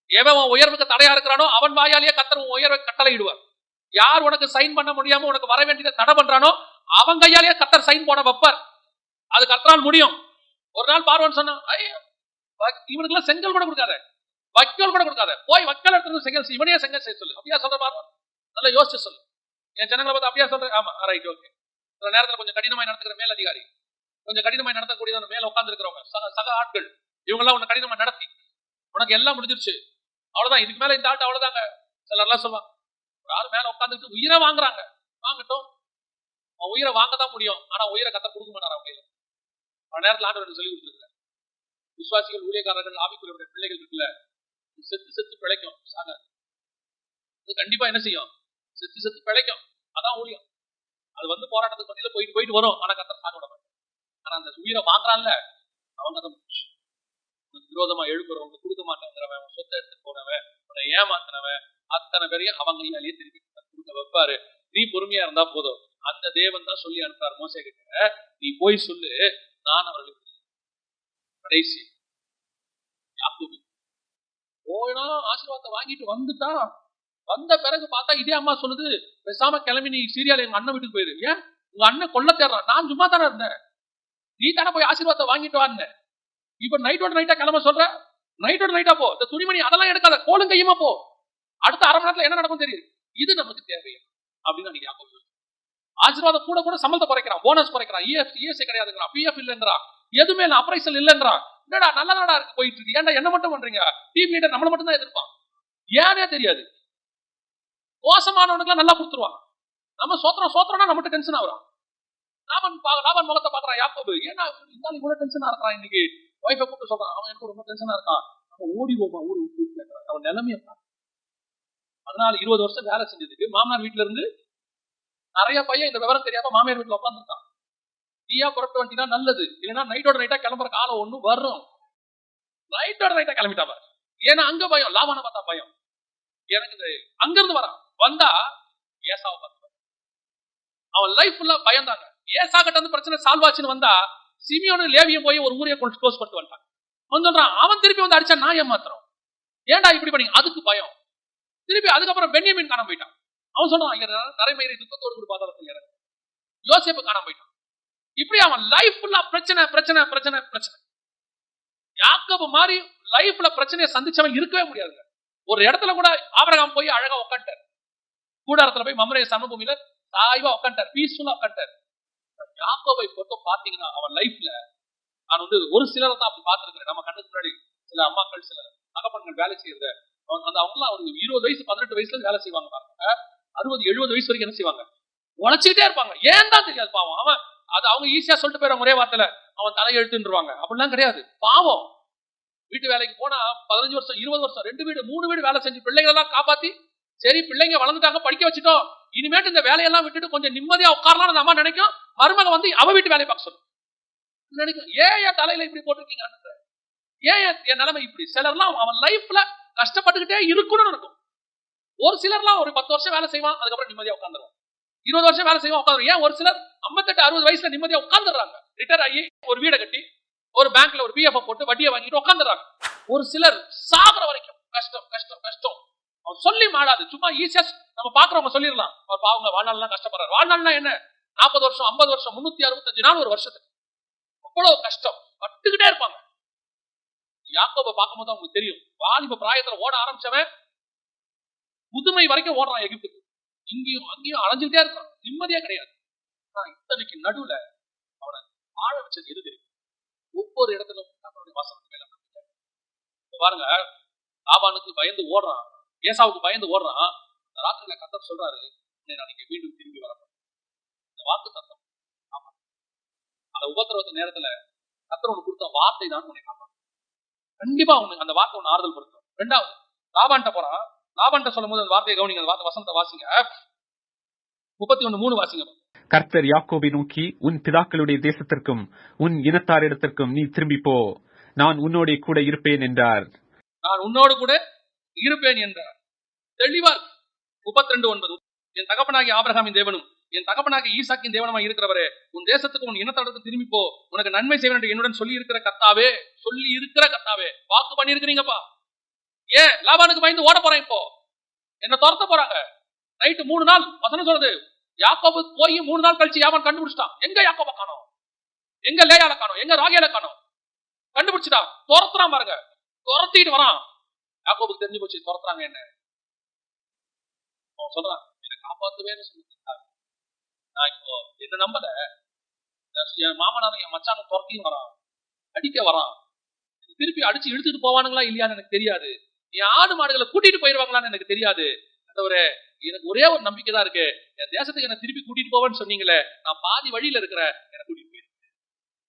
எவன் உயர்வுக்கு தடையா இருக்கிறானோ அவன் வாயாலேயே கர்த்தர் உயர்வை கட்டளை இடுவார். யார் உனக்கு சைன் பண்ண முடியாம உனக்கு வர வேண்டியதை தடை பண்றானோ அவன் கையாலேயே கர்த்தர் சைன் போட வைப்பார். அது கர்த்தரால் முடியும். ஒரு நாள் பார்வோன் சொன்னான், இவனுக்கு எல்லாம் செங்கல் கூட கொடுக்காத, வைக்கோல் கூட கொடுக்காத, போய் வைக்கோல் எடுத்து செங்கல் இவனே செங்கல் செய்ய சொல்லு. அப்படியா சொல்ற பார்வோன்? நல்லா யோசிச்சு சொல்லு. என் ஜனங்களை பார்த்து அப்படியா சொல்றேன்? ஆமா, ரைட், ஓகே. சில நேரத்தில் கொஞ்சம் கடினமாய் நடத்துக்கிற மேல் அதிகாரி, கொஞ்சம் கடினமாய் நடத்தக்கூடிய மேல உட்கார்ந்து இருக்கிறவங்க சக ஆட்கள், இவங்க எல்லாம் உன்னை கடினமா நடத்தி உனக்கு எல்லாம் முடிஞ்சிருச்சு, அவ்வளவுதான், இதுக்கு மேல இந்த ஆட்டு அவ்வளவுதாங்க. சிலர்லாம் சொல்லுவாங்க, யாரு மேல உட்காந்துட்டு உயிரை வாங்குறாங்க, வாங்கட்டும், அவன் உயிரை வாங்கதான் முடியும், ஆனா உயிரை கர்த்தர் கொடுக்க மாட்டார். அவங்க நேரத்தில் ஆண்டவர் சொல்லி கொடுத்துருக்காரு, விசுவாசிகள் ஊழியக்காரர்கள் ஆவிக்குரிய பிள்ளைகள் இருக்குல்ல, செத்து செத்து பிழைக்கும், சாகாது. இது கண்டிப்பா என்ன செய்யும்? செத்து செத்து பிழைக்கும். அதான் ஊழியம். அது வந்து போராட்டத்துக்கு மத்தியில போயிட்டு போயிட்டு வரும், ஆனா கர்த்தர் சாக விட மாட்டார். ஆனா அந்த உயிரை வாங்குறான்ல, அவங்க தான் விரோதமா எழுப்புறவங்க, கொடுக்க மாட்டேங்கிறவன், சொத்தை எடுத்துட்டு போனவன், உன்னை ஏமாத்தினவன், அத்தனை பேரையும் அவங்க கையாலேயே திருப்பி கொடுக்க வைப்பாரு. நீ பொறுமையா இருந்தா போதும். அந்த தேவன் தான் சொல்லி அனுப்புறாரு மோசே கிட்ட, நீ போய் சொல்லு, நான் அவர்களுக்கு கடைசி யாக்கோபு போனா ஆசீர்வாதத்தை வாங்கிட்டு வந்துட்டா, வந்த பிறகு பார்த்தா இதே அம்மா சொல்லுது, பேசாம கிளம்பி நீ சீரியால எங்க அண்ணன் வீட்டுக்கு போயிரு. ஏன்? உங்க அண்ணன் கொல்ல தேடுறான், நான் சும்மா தானே இருந்தேன், நீ தானே போய் ஆசீர்வாதத்தை வாங்கிட்டு வான்னு. இப்ப நைட்டோட நைட்டா கிளம்ப சொல்ற, நைட்டோட நைட்டா போ, இந்த துணிமணி அதெல்லாம் எடுக்காத, கோலும் கையுமா போ, அடுத்த அரை மணி நேரத்துல என்ன நடக்கும் தெரியுது, இது நமக்கு தேவையா அப்படின்னு நீங்க யாக்கோபு. ஆசீர்வாதம் கூட கூட சம்பளத்தை குறைக்கிறான், போனஸ் குறைக்கிறான், இஎஸ்ஐ கிடையாதுங்கிறான், பிஎஃப் இல்லைங்கிறான், எதுவுமே இல்லை, அப்ரைசல் இல்லைங்கிறான். என்னடா நல்லதாடா இருக்கு போயிட்டு இருக்கு, ஏன்டா என்ன மட்டும் பண்றீங்க? டீம் லீடர் நம்மள மட்டும் தான் எதிர்ப்பான், ஏனே தெரியாது. மோசமானவனுக்கு நல்லா கொடுத்துருவான். நம்ம சோத்திரம் சோத்திரம்னா நம்மகிட்ட டென்ஷன் ஆகுறான். லாபன் முகத்தை பாக்குறான் யாக்கோபு, ஏன்னா இருந்தாலும் இவ்வளவு டென்ஷனா இருக்கான். இன்னைக்கு ஒய்ஃபை கூப்பிட்டு சொல்றான், அவன் எனக்கு ரொம்ப டென்ஷனா இருக்கான், அவன் ஓடி போவான் ஊரு விட்டு, அவன் நிலைமையை பார்க்க. அதனால 20 வருஷம் வேலை செஞ்சதுக்கு மாமனார் வீட்டுல இருந்து நிறைய பையன் இந்த விவரம் தெரியாம மாமியார் வீட்டுல உட்காந்துருக்கான். நீயா புறப்பட்டு வந்துட்டா நல்லது, இல்லைன்னா நைட்டோட நைட்டா கிளம்புற காலம் ஒண்ணு வரும். நைட்டோட நைட்டா கிளம்பிட்டா பாரு, ஏன்னா அங்க பயம், லாபான பார்த்தா பயம். எனக்கு அங்க இருந்து வரான், வந்தா ஏசாவை பார்த்து அவன் லைஃப் ஃபுல்லா பயந்தாங்க. ஏசா கிட்ட வந்து பிரச்சனை சால்வ் ஆச்சுன்னு வந்தா சிமியோனு லேவியும் போய் ஒரு ஊரையை க்ளோஸ் பண்ணிட்டு வந்துட்டான். வந்துடுறான், அவன் திருப்பி வந்து அடிச்சா நான் ஏமாத்துறோம், ஏன்டா இப்படி பண்ணி, அதுக்கு பயம். திருப்பி அதுக்கப்புறம் பென்யமீன் காணாம போயிட்டான். அவன் சொன்னான், நரைமயிரை துக்கத்தோடு பாதாளத்தில் இறங்க. யோசேப்பு காணாம போயிட்டான். இப்படி அவன் லைஃப் ஃபுல்லா பிரச்சனை பிரச்சனை பிரச்சனை பிரச்சனை. யாக்கோபு மாதிரி லைஃப்ல பிரச்சனையை சந்திச்சவன் இருக்கவே முடியாதுங்க. ஒரு இடத்துல கூட ஆபிரகாம் போய் அழகா உட்காந்துட்டார், கூடாரத்துல போய் மம்ரே சமபூமியில சாய்வா உட்காந்துட்டார், பீஸ்ஃபுல்லா உட்காந்துட்டார். யாக்கோபை பொறுத்த பாத்தீங்கன்னா அவன் லைஃப்ல நான் வந்து ஒரு சிலரை தான் அப்படி பார்த்திருக்கிறேன். நம்ம கண்ணுக்கு முன்னாடி சில அம்மாக்கள், சில தகப்பன்கள் வேலை செய்யறத, அந்த அவங்களாம் ஒரு 20 வயசு 18 வயசுல வேலை செய்வாங்க பாருங்க, 60-70 வயசு வரைக்கும் என்ன செய்வாங்க, உழைச்சிக்கிட்டே இருப்பாங்க. ஏன் தான் தெரியாது பாவம். அவன் அது அவங்க ஈஸியா சொல்லிட்டு போயிடுவாங்க ஒரே வார்த்தையில, அவன் தலையெழுத்துருவாங்க. அப்படிலாம் கிடையாது, பாவம். வீட்டு வேலைக்கு போனா 15 வருஷம் 20 வருஷம் 2 வீடு 3 வீடு வேலை செஞ்சு பிள்ளைங்க எல்லாம் காப்பாத்தி, சரி பிள்ளைங்க வளர்ந்துட்டாங்க படிக்க வச்சுட்டோம், இனிமேட்டு இந்த வேலையெல்லாம் விட்டுட்டு கொஞ்சம் நிம்மதியா உட்காரலாம் அந்த அம்மா நினைக்கும். மருமக வந்து அவ வீட்டு வேலையை பார்க்க சொல்லும் நினைக்கும். ஏன் என் தலையில இப்படி போட்டிருக்கீங்க, ஏன் என் நிலைமை இப்படி. சிலர்லாம் அவன் லைஃப்ல கஷ்டப்பட்டுக்கிட்டே இருக்கணும்னு இருக்கும். ஒரு சிலர்லாம் ஒரு 10 வருஷம் வேலை செய்வான், அதுக்கப்புறம் நிம்மதியா உட்காந்துருவான். 20 வருஷம் வேலை செய்வான், உட்காந்து. ஏன் ஒரு சிலர் 58-60 வயசுல நிம்மதியா உட்காந்துடுறாங்க, ரிட்டையர் ஆகி ஒரு வீடை கட்டி ஒரு பேங்க்ல ஒரு பிஎஃப் போட்டு வட்டியை வாங்கிட்டு உட்காந்துறாங்க. ஒரு சிலர் சாகுற வரைக்கும் கஷ்டம் கஷ்டம் கஷ்டம். அவன் சொல்லி மாடாது, சும்மா ஈஸியா நம்ம பாக்குறவங்க சொல்லிடலாம், அவர் பாவங்க வாழ்நாள்லாம் கஷ்டப்படுறாரு. வாழ்நாள்னா என்ன, 40 வருஷம் 50 வருஷம் 365 நாள் ஒரு வருஷத்துக்கு அவ்வளவு கஷ்டம் பட்டுக்கிட்டே இருப்பாங்க. யாக்கோபை பார்க்கும்போது அவங்களுக்கு தெரியும், வாலிப பிராயத்துல ஓட ஆரம்பிச்சவன் புதுமை வரைக்கும் ஓடுறான் எகிப்துக்கு. இங்கேயும் அங்கேயும் அலைஞ்சுட்டே இருக்கான், நிம்மதியா கிடையாது. ஆனா இத்தனைக்கு நடுவுல அவனை வாழ வச்சது எது தெரியும்? ஒவ்வொரு இடத்திலும் நம்மளுடைய வசனத்து மேல நம்பிக்கை. இப்ப பாருங்க, லாபானுக்கு பயந்து ஓடுறான், ஏசாவுக்கு பயந்து ஓடுறான். இந்த ராத்திரியில கர்த்தர் சொல்றாரு, நான் இங்க மீண்டும் திரும்பி வரேன். இந்த வாக்கு தத்தம், ஆமா, அந்த உபத்திரவத்து நேரத்துல கர்த்தர் உனக்கு கொடுத்த வார்த்தை தான் உன்னை காப்பாற்றும். கண்டிப்பா உனக்கு அந்த வார்த்தை உன்னை ஆறுதல் படுத்தும். ரெண்டாவது, லாபான்ட்ட போறான். லாபான்ட்ட சொல்லும் போது அந்த வார்த்தையை கவனிங்க, அந்த வசனத்தை வாசிங்க. 31:3 வாசிங்க. கர்த்தர் யாக்கோபை நோக்கி, உன் பிதாக்களுடைய தேசத்திற்கும் உன் இனத்தாரிடத்திற்கும் நீ திரும்பி போ, நான் உன்னோட கூட இருப்பேன் என்றார். நான் உன்னோடு கூட இருப்பேன் என்றார். தெளிவா 32:9, என் தகப்பனாகிய ஆபிரகாமின் தேவனும் என் தகப்பனாகிய ஈசாக்கின் தேவனுமாய் இருக்கிறவரே, உன் தேசத்துக்கு உன் இனத்தாரிடத்துக்கு திரும்பி போ, உனக்கு நன்மை செய்வேன் என்று என்னுடன் சொல்லி இருக்கிற கர்த்தாவே, வாக்கு பண்ணி இருக்கிறீங்கப்பா. ஏன் லாபானுக்கு பயந்து ஓட போறேன்? இப்போ என்ன துரத்த போறாங்க. நைட்டு 3 நாள் வசனம் சொல்றது, யாக்கோபு போய் 3 நாள் கழிச்சு யாவன் கண்டுபிடிச்சிட்டான். எங்க யாக்கோப காணோம், எங்க லேயால காணோம், எங்க ராகேல காணோம். கண்டுபிடிச்சிட்டான், துரத்துறான் பாருங்க, துரத்திட்டு வரான். யாக்கோபுக்கு தெரிஞ்சு போச்சு துரத்துறாங்க என்ன. சொல்றான், என்னை காப்பாத்துவேன்னு சொல்லிட்டு நான் இப்போ என்ன நம்பல, என் மாமனாரும் என் மச்சானும் துரத்தியும் வரான், அடிக்க வரான். திருப்பி அடிச்சு இழுத்துட்டு போவானுங்களா இல்லையான்னு எனக்கு தெரியாது. என் ஆடு மாடுகளை கூட்டிட்டு போயிருவாங்களான்னு எனக்கு தெரியாது. எனக்கு ஒரே ஒரு நம்பிக்கை தான் இருக்கு, என் தேசத்துக்கு என்ன திருப்பி கூட்டிட்டு போவேன்னு சொன்னீங்களே, நான் பாதி வழியில இருக்கிற, என்ன கூட்டிட்டு போயிருக்கு.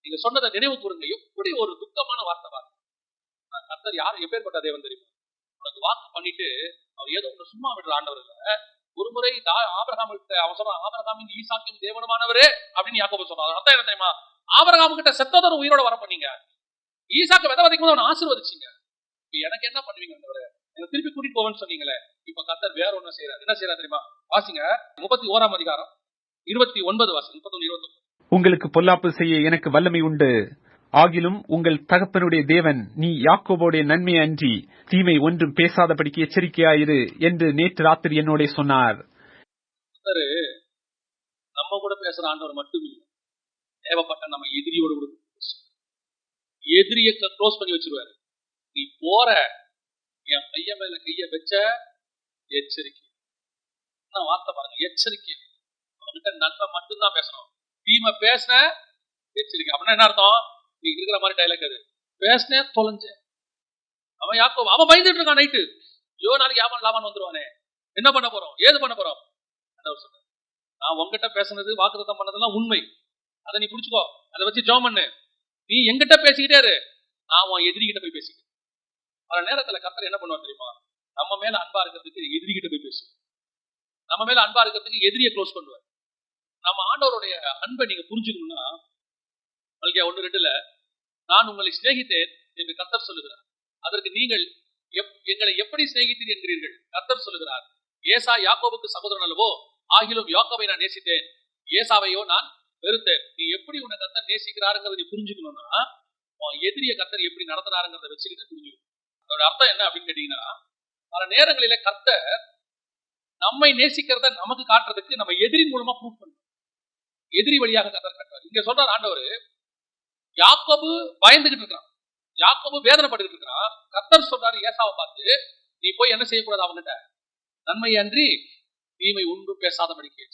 நீங்க சொன்னதை நினைவு கூறுங்க. எப்படி ஒரு துக்கமான வார்த்தை பாருங்க. கர்த்தர் யாரு எப்பேற்பட்ட தேவன் தெரியுமா? உனக்கு வாக்கு பண்ணிட்டு அவர் ஏதோ ஒன்று சும்மா விடுற ஆண்டவர் இல்ல. ஒரு முறை ஆபிரகாம் கிட்ட அவன் சொல்றான், ஆபிரகாமின் ஈசாக்கின் தேவனமானவரே அப்படின்னு யாக்கோபு சொல்றான். அர்த்தம் என்ன தெரியுமா? ஆபிரகாம் கிட்ட செத்ததர் உயிரோட வர பண்ணீங்க, ஈசாக்கு விதை விதைக்கும் போது அவனை ஆசீர்வதிச்சீங்க. எனக்கு என்ன பண்ணுவீங்க? எனக்கு திருப்பி கூட்டிட்டு போவேன்னு சொன்னீங்களே. இப்ப கர்த்தர் வேற ஒண்ணு செய்யறாரு. என்ன செய்யறாரு தெரியுமா? வாசிங்க, 31ஆம் அதிகாரம் 29 வாசி. 31, 29. உங்களுக்கு பொல்லாப்பு செய்ய எனக்கு வல்லமை உண்டு, ஆகிலும் உங்கள் தகப்பனுடைய தேவன் நீ யாக்கோபுடைய நன்மை அன்றி தீமை ஒன்றும் பேசாதபடிக்கு எச்சரிக்கையாயிரு என்று நேற்று ராத்திரி என்னோட சொன்னார். நம்ம கூட பேசுற ஆண்டவர் மட்டும் இல்லை, தேவைப்பட்ட நம்ம எதிரியோட கூட எதிரிய க்ளோஸ் பண்ணி வச்சிருவாரு. நீ போற, என் கைய மேல கைய வச்ச, எச்சரிக்கை. வார்த்தை பாருங்க, எச்சரிக்கை. அவன்கிட்ட நன்மை மட்டும்தான் பேசணும், தீமை பேசின எச்சரிக்கை. அப்படின்னா என்ன அர்த்தம்? நீ இருக்கிற மாதிரி டைலாக் அது, பேசினே தொலைஞ்ச. அவன் யாக்கோபு, அவன் பயந்துட்டு இருக்கான் நைட்டு. ஐயோ நாளைக்கு யாவன் லாபான் வந்துருவானே, என்ன பண்ண போறோம், ஏது பண்ண போறோம். நான் உங்ககிட்ட பேசுனது, வாக்குத்தத்தம் பண்ணதெல்லாம் உண்மை, அதை நீ புடிச்சுக்கோ, அதை வச்சு ஜெபம் பண்ணு. நீ எங்கிட்ட பேசிக்கிட்டே இரு, நான் உன் எதிரிகிட்ட போய் பேசிக்கிறேன். பல நேரத்துல கர்த்தர் என்ன பண்ணுவார் தெரியுமா? நம்ம மேல அன்பா இருக்கிறதுக்கு எதிரிகிட்ட போய் பேசு, நம்ம மேல அன்பா இருக்கிறதுக்கு எதிரியை க்ளோஸ் பண்ணுவார். நம்ம ஆண்டவருடைய அன்பை நீங்க புரிஞ்சுக்கணும்னா, மல்கியா 1:2, நான் உங்களை சிநேகித்தேன் என்று கர்த்தர் சொல்லுகிறார், அதற்கு நீங்கள் எங்களை எப்படி சிநேகித்தீர் என்கிறீர்கள். கர்த்தர் சொல்லுகிறார், ஏசா யாக்கோபுக்கு சகோதரன் அல்லவோ, ஆகிலும் யாக்கோபை நான் நேசித்தேன், ஏசாவையோ நான் வெறுத்தேன். நீ எப்படி உன்னை கர்த்தர் நேசிக்கிறாருங்கிறத நீ புரிஞ்சுக்கணும்னா, எதிரிய கர்த்தர் எப்படி நடத்துறாருங்கிறத வச்சுக்கிட்டு புரிஞ்சுக்கணும். அதோட அர்த்தம் என்ன அப்படின்னு கேட்டீங்கன்னா, பல நேரங்களில கர்த்தர் நம்மை நேசிக்கிறத நமக்கு காட்டுறதுக்கு நம்ம எதிரி மூலமா ப்ரூவ் பண்ணுவோம். எதிரி வழியாக கர்த்தர் காட்டுறாரு. இங்க சொல்றார் ஆண்டவர், யாக்கோபு பயந்துகிட்டு இருக்கான், யாக்கோபு வேதனைப்பட்டுக்கிட்டு இருக்கான். கர்த்தர் சொல்றாரு ஏசாவை பார்த்து, நீ போய் என்ன செய்யக்கூடாது, அவங்ககிட்ட நன்மை அன்றி தீமை ஒன்றும் பேசாதபடிக்கு.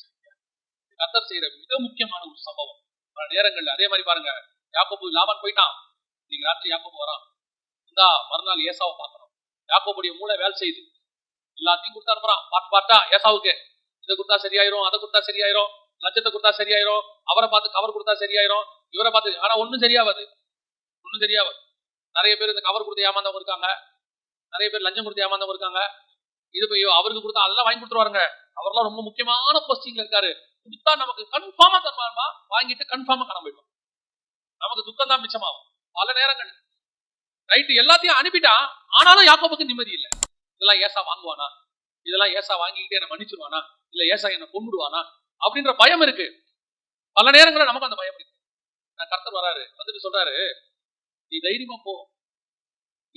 கர்த்தர் செய்யற மிக முக்கியமான ஒரு சம்பவம். பல நேரங்கள்ல அதே மாதிரி பாருங்க, யாக்கோபு லாபான் போயிட்டான், நீங்க ராத்திரி யாக்கோபு வரான், இந்தா மறுநாள் ஏசாவை பார்க்கணும். யாக்கோபுடைய மூளை வேலை செய்யுது, எல்லாத்தையும் கொடுத்தா அனுப்புறான் பாட்டு பாட்டா ஏசாவுக்கு. இதை கொடுத்தா சரியாயிரும், அதை கொடுத்தா சரியாயிரும், லட்சத்தை கொடுத்தா சரியாயிரும், அவரை பார்த்து கவர் கொடுத்தா சரியாயிரும், இவரை பார்த்து. ஆனா ஒன்னும் சரியாவது, ஒன்னும் தெரியாது. நிறைய பேர் இந்த கவர் கொடுத்து ஏமாந்தவங்க இருக்காங்க, நிறைய பேர் லஞ்சம் கொடுத்து ஏமாந்தவங்க இருக்காங்க. இது போய் அவருக்கு கொடுத்தா அதெல்லாம் வாங்கி கொடுத்துருவாருங்க. அவரெல்லாம் ரொம்ப முக்கியமான போஸ்டிங்ல இருக்காரு, கொடுத்தா நமக்கு கன்ஃபார்மா தருவாருமா, வாங்கிட்டு கன்ஃபார்மா காண போயிடும், நமக்கு துக்கம் தான் மிச்சமாகும். பல நேரங்கள் ரைட்டு எல்லாத்தையும் அனுப்பிட்டான், ஆனாலும் யாக்கோபுக்கு நிம்மதி இல்லை. இதெல்லாம் ஏசா வாங்குவானா, இதெல்லாம் ஏசா வாங்கிக்கிட்டே என்ன மன்னிச்சிருவானா, இல்ல ஏசா என்ன கொண்டுடுவானா அப்படின்ற பயம் இருக்கு. பல நேரங்களில் நமக்கு அந்த பயம் இருக்கு. கர்த்தர் வராரு, வந்துட்டு சொல்றாரு, நீ தைரியமா போ,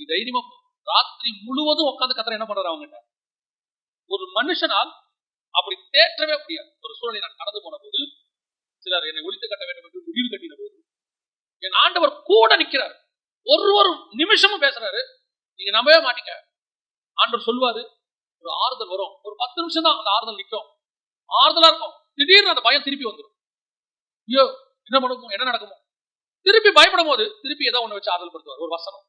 நீ தைரியமா போ. ராத்திரி முழுவதும் உட்காந்து கர்த்தர் என்ன பண்றாரு அவங்ககிட்ட. ஒரு மனுஷனால் அப்படி தேற்றவே முடியாது. ஒரு சூழலை நான் கடந்து போன போது, சிலர் என்னை ஒழித்து கட்ட வேண்டும் என்று முடிவு கட்டின போது, என் ஆண்டவர் கூட நிற்கிறார், ஒரு நிமிஷமும் பேசுறாரு. நீங்க நம்பவே மாட்டீங்க. ஆண்டவர் சொல்லுவாரு, ஒரு ஆறுதல் வரும். ஒரு 10 நிமிஷம் தான் அந்த ஆறுதல் நிற்கும், ஆறுதலா இருக்கும். திடீர்னு அந்த பயம் திருப்பி வந்துடும். ஐயோ என்ன பண்ணுமோ, என்ன நடக்குமோ, திருப்பி பயப்படும் போது திருப்பி ஏதோ ஒண்ணு வச்சு ஆறுதல் படுத்துவார். ஒரு வசனம்,